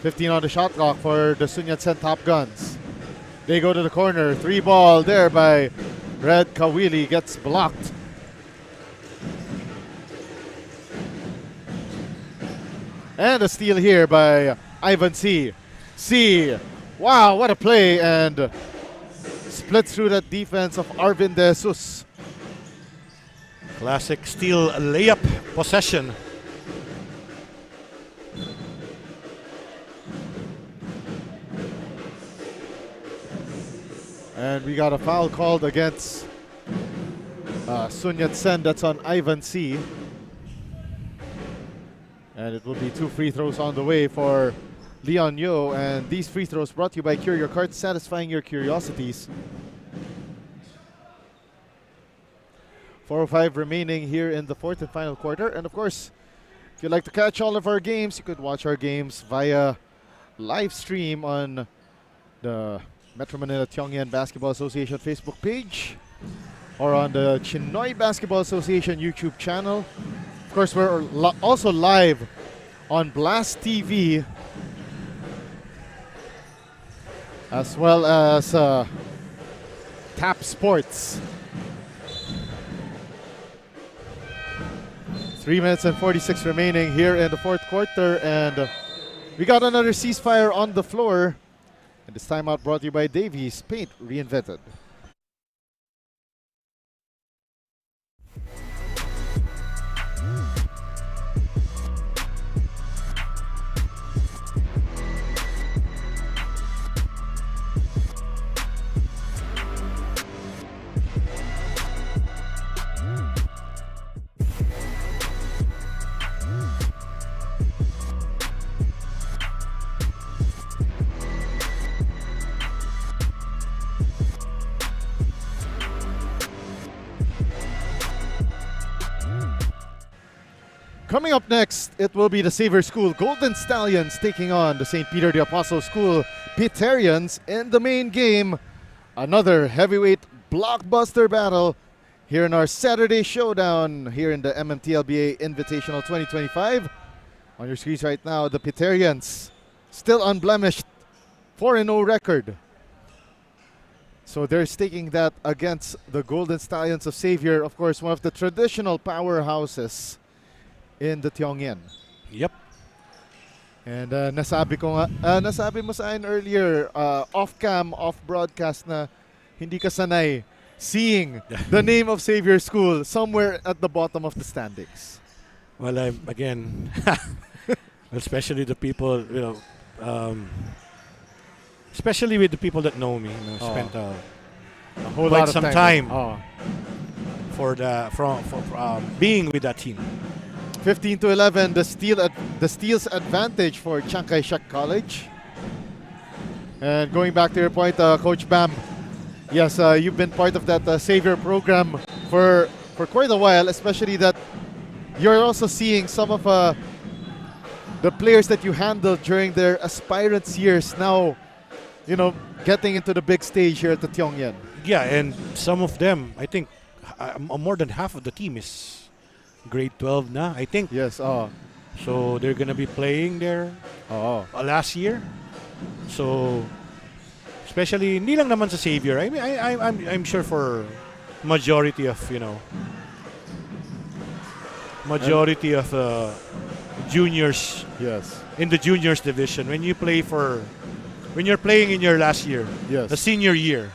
[SPEAKER 2] 15 on the shot clock for the Sun Yat-sen Top Guns. They go to the corner. 3 ball there by Red Kawili gets blocked. And a steal here by Ivan C. C. Wow, what a play. And splits through that defense of Arvin De Jesus.
[SPEAKER 3] Classic steal layup possession.
[SPEAKER 2] And we got a foul called against Sun Yat-sen. That's on Ivan C. And it will be 2 free throws on the way for Leon Yo. And these free throws brought to you by Curio Cards, satisfying your curiosities. 4:05 remaining here in the fourth and final quarter. And of course, if you'd like to catch all of our games, you could watch our games via live stream on the Metro Manila Tiong Lian Basketball Association Facebook page or on the Chinoy Basketball Association YouTube channel. Of course, we're also live on Blast TV as well as Tap Sports. 3 minutes and 46 remaining here in the fourth quarter, and we got another ceasefire on the floor. And this timeout brought to you by Davies Paint Reinvented. Coming up next, it will be the Xavier School Golden Stallions taking on the St. Peter the Apostle School Piterians in the main game. Another heavyweight blockbuster battle here in our Saturday showdown here in the MMTLBA Invitational 2025. On your screens right now, the Piterians, still unblemished, 4-0 record. So they're staking that against the Golden Stallions of Xavier, of course, one of the traditional powerhouses in the Tiong Lian.
[SPEAKER 3] Yep.
[SPEAKER 2] And nasabi mo sa akin earlier, off-cam, off-broadcast na hindi ka sanay seeing the name of Xavier School somewhere at the bottom of the standings.
[SPEAKER 3] Well, again, especially the people, especially with the people that know me, spent a
[SPEAKER 2] whole
[SPEAKER 3] quite
[SPEAKER 2] lot of
[SPEAKER 3] some time
[SPEAKER 2] for
[SPEAKER 3] being with that team.
[SPEAKER 2] 15-11, the steals advantage for Chiang Kai-shek College. And going back to your point, Coach Bam, yes, you've been part of that Xavier program for quite a while, especially that you're also seeing some of the players that you handled during their aspirants years now, getting into the big stage here at the Tiong Lian.
[SPEAKER 3] Yeah, and some of them, I think, more than half of the team is grade 12 na, I think.
[SPEAKER 2] Yes.
[SPEAKER 3] So they're gonna be playing there last year. So especially hindi lang naman sa Xavier. I mean, I'm sure for majority of juniors.
[SPEAKER 2] Yes.
[SPEAKER 3] In the juniors division, when you're playing in your last year,
[SPEAKER 2] yes,
[SPEAKER 3] the senior year,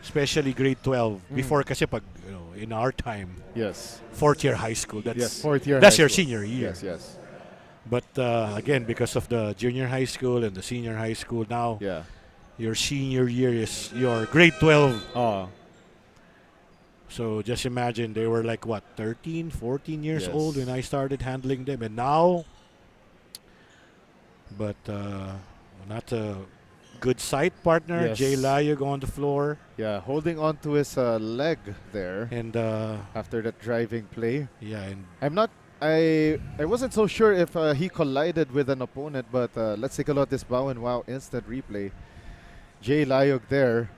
[SPEAKER 3] especially grade 12. Before kasi pag in our time,
[SPEAKER 2] yes,
[SPEAKER 3] fourth year high school.
[SPEAKER 2] That's
[SPEAKER 3] your senior year.
[SPEAKER 2] Yes.
[SPEAKER 3] But again, because of the junior high school and the senior high school now, your senior year is your grade 12. So just imagine they were like 13, 14 years old when I started handling them, and now, but not a good sight partner. Jay Layog on the floor.
[SPEAKER 2] Yeah, holding on to his leg there.
[SPEAKER 3] And
[SPEAKER 2] after that driving play.
[SPEAKER 3] Yeah, and
[SPEAKER 2] I wasn't so sure if he collided with an opponent, but let's take a look at this Bow and Wow instant replay. Jay Layog there.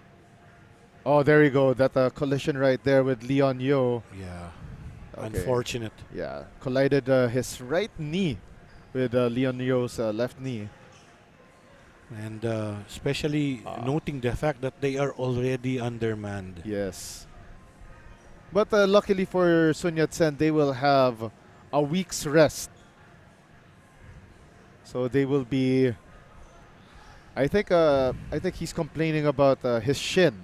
[SPEAKER 2] Oh, there you go. That collision right there with Leon Yo.
[SPEAKER 3] Yeah.
[SPEAKER 2] Okay.
[SPEAKER 3] Unfortunate.
[SPEAKER 2] Yeah. Collided his right knee with Leon Yo's left knee.
[SPEAKER 3] And especially noting the fact that they are already undermanned.
[SPEAKER 2] Yes. But luckily for Sun Yat-sen, they will have a week's rest. So they will be. I think he's complaining about his shin.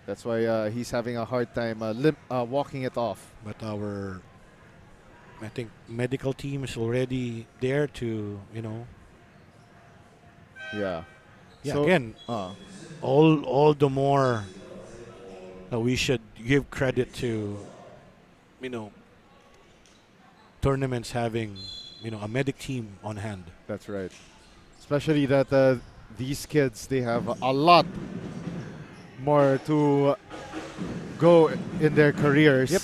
[SPEAKER 2] That's why he's having a hard time walking it off.
[SPEAKER 3] But I think medical team is already there to,
[SPEAKER 2] Yeah.
[SPEAKER 3] Yeah,
[SPEAKER 2] So,
[SPEAKER 3] again, all the more that we should give credit to, tournaments having, a medic team on hand.
[SPEAKER 2] That's right. Especially that these kids, they have a lot more to go in their careers.
[SPEAKER 3] Yep.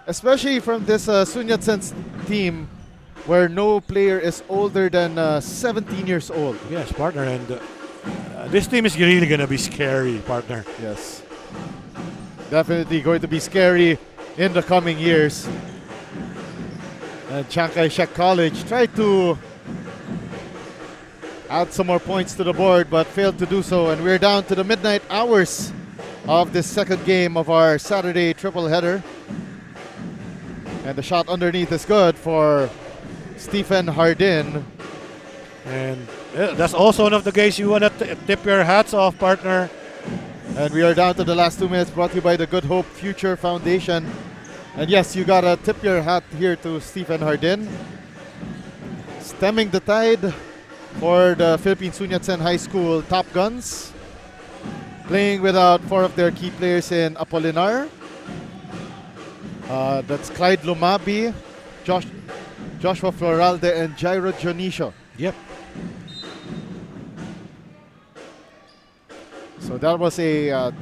[SPEAKER 2] Especially from this Sun Yat-sen's team, where no player is older than 17 years old.
[SPEAKER 3] Yes, partner. And this team is really going to be scary, partner.
[SPEAKER 2] Yes. Definitely going to be scary in the coming years. And Chiang Kai-shek College tried to add some more points to the board but failed to do so. And we're down to the midnight hours of this second game of our Saturday triple header. And the shot underneath is good for Stephen Hardin.
[SPEAKER 3] And that's also one of the guys you want to tip your hats off, partner.
[SPEAKER 2] And we are down to the last 2 minutes, brought to you by the Good Hope Future Foundation. And yes, you gotta tip your hat here to Stephen Hardin. Stemming the tide for the Philippine Sun Yat-sen High School Top Guns. Playing without 4 of their key players in Apolinar. That's Clyde Lumabi, Joshua Floralde, and Jairo Dionisio.
[SPEAKER 3] Yep.
[SPEAKER 2] So that was a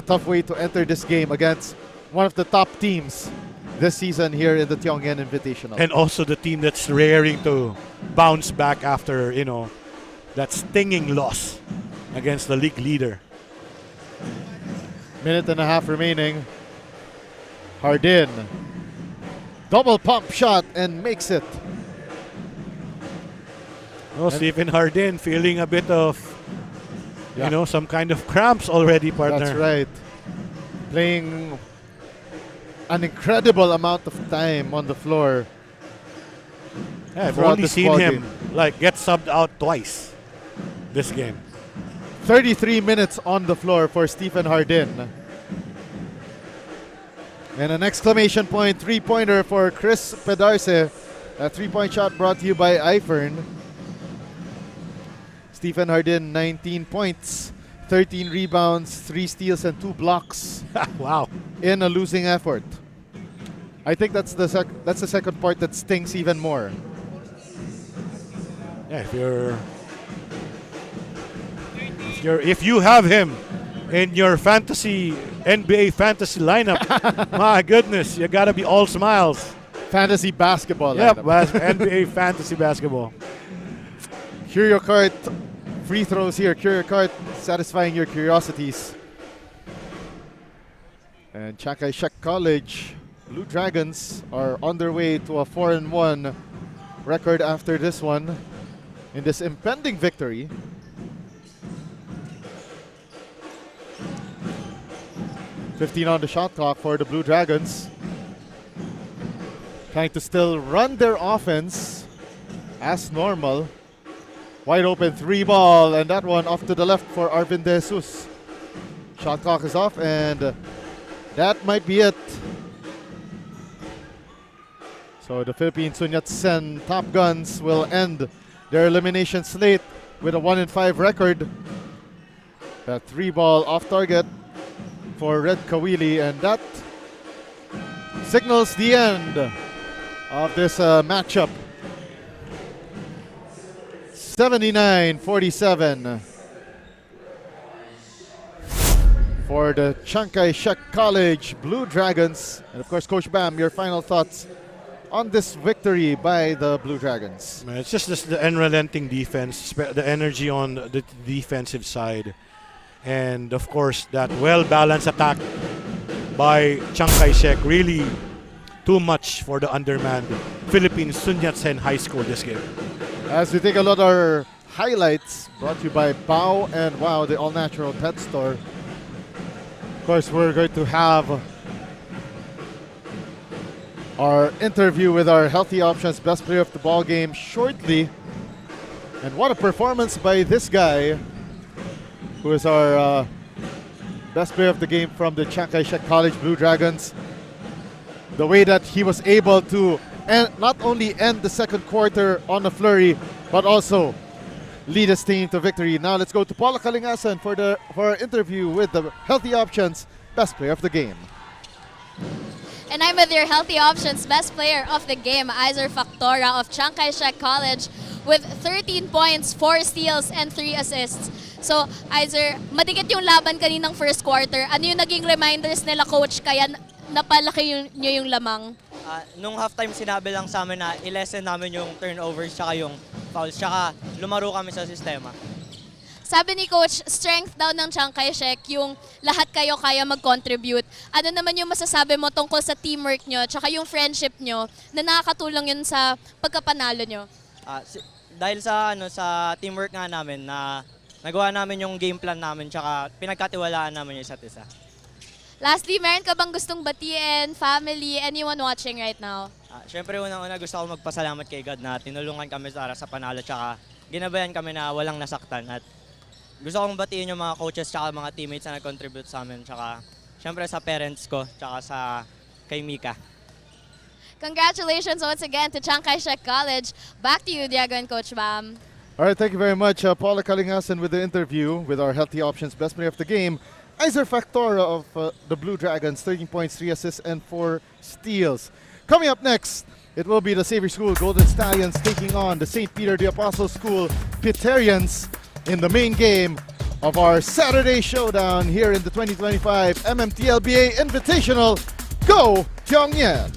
[SPEAKER 2] tough way to enter this game against one of the top teams this season here in the Tiong Lian Invitational.
[SPEAKER 3] And also the team that's raring to bounce back after, that stinging loss against the league leader.
[SPEAKER 2] Minute and a half remaining. Hardin. Double pump shot and makes it.
[SPEAKER 3] Oh, Stephen Hardin feeling a bit of, some kind of cramps already, partner.
[SPEAKER 2] That's right. Playing an incredible amount of time on the floor.
[SPEAKER 3] Yeah, I've
[SPEAKER 2] throughout
[SPEAKER 3] only
[SPEAKER 2] this
[SPEAKER 3] seen
[SPEAKER 2] ball
[SPEAKER 3] him
[SPEAKER 2] game.
[SPEAKER 3] get subbed out twice this game.
[SPEAKER 2] 33 minutes on the floor for Stephen Hardin. And an exclamation point three-pointer for Chris Pedarce. A three-point shot brought to you by iFern. Stephen Hardin, 19 points, 13 rebounds, 3 steals, and 2 blocks.
[SPEAKER 3] Wow.
[SPEAKER 2] In a losing effort. I think that's the second part that stings even more.
[SPEAKER 3] Yeah, if you have him in your NBA fantasy lineup, my goodness, you gotta be all smiles.
[SPEAKER 2] Fantasy basketball
[SPEAKER 3] Yep,
[SPEAKER 2] lineup.
[SPEAKER 3] NBA fantasy basketball.
[SPEAKER 2] Curio Cart free throws here. Curio Cart satisfying your curiosities. And Chiang Kai-shek College Blue Dragons are on their way to a 4-1 record after this one in this impending victory. .15 on the shot clock for the Blue Dragons. Trying to still run their offense as normal. Wide open 3-ball, and that one off to the left for Arvin De Jesus. Shot clock is off, and that might be it. So the Philippine Sun Yat-sen Top Guns will end their elimination slate with a 1-5 record. That 3-ball off target for Red Kawili, and that signals the end of this matchup. 79-47 for the Chiang Kai-shek College Blue Dragons. And of course, Coach Bam, your final thoughts on this victory by the Blue Dragons.
[SPEAKER 3] It's just the unrelenting defense, the energy on the defensive side, and of course that well-balanced attack by Chiang Kai-shek. Really too much for the undermanned Philippine Sun Yat-sen High School this game.
[SPEAKER 2] As we take a look at our highlights, brought to you by Bao and Wow, the all-natural pet store. Of course, we're going to have our interview with our Healthy Options Best Player of the Ball game shortly. And what a performance by this guy, who is our best player of the game from the Chiang Kai-shek College Blue Dragons. The way that he was able to not only end the second quarter on a flurry, but also lead his team to victory. Now let's go to Paula Kalingasan for our interview with the Healthy Options Best Player of the game.
[SPEAKER 5] And I'm with your Healthy Options Best Player of the game, Iser Factora of Chiang Kai-shek College, with 13 points, 4 steals, and 3 assists. So, Iser, madikit yung laban kaninang first quarter. Ano yung naging reminders nila, Coach, kaya napalaki nyo yung lamang?
[SPEAKER 11] Nung halftime, sinabi lang sa amin na i-lessen namin yung turnovers tsaka yung fouls, tsaka lumaro kami sa sistema.
[SPEAKER 5] Sabi ni Coach, strength daw ng Chiang Kai-shek yung lahat kayo kaya mag-contribute. Ano naman yung masasabi mo tungkol sa teamwork nyo tsaka yung friendship nyo na nakakatulong yun sa pagkapanalo nyo?
[SPEAKER 11] Dahil sa teamwork nga namin na nagawa namin yung game plan namin tsaka pinagkatiwalaan namin yung isa't isa.
[SPEAKER 5] Lastly, meron ka bang gustong batiin, family, anyone watching right now?
[SPEAKER 11] Siyempre, unang-una gusto ko magpasalamat kay God na tinulungan kami sa panalo tsaka ginabayan kami na walang nasaktan. At gusto kong batiin yung mga coaches tsaka mga teammates na nag-contribute sa amin. Tsaka siyempre sa parents ko tsaka kay Mika.
[SPEAKER 5] Congratulations once again to Chiang Kai-shek College. Back to you, Diego and Coach Bam.
[SPEAKER 2] All right, thank you very much, Paula Kalingasan, with the interview with our Healthy Options Best Player of the game, Iser Factora of the Blue Dragons, 13 points, 3 assists, and 4 steals. Coming up next, it will be the Xavier School Golden Stallions taking on the St. Peter the Apostle School Piterians in the main game of our Saturday showdown here in the 2025 MMTLBA Invitational. Go Tiong Lian!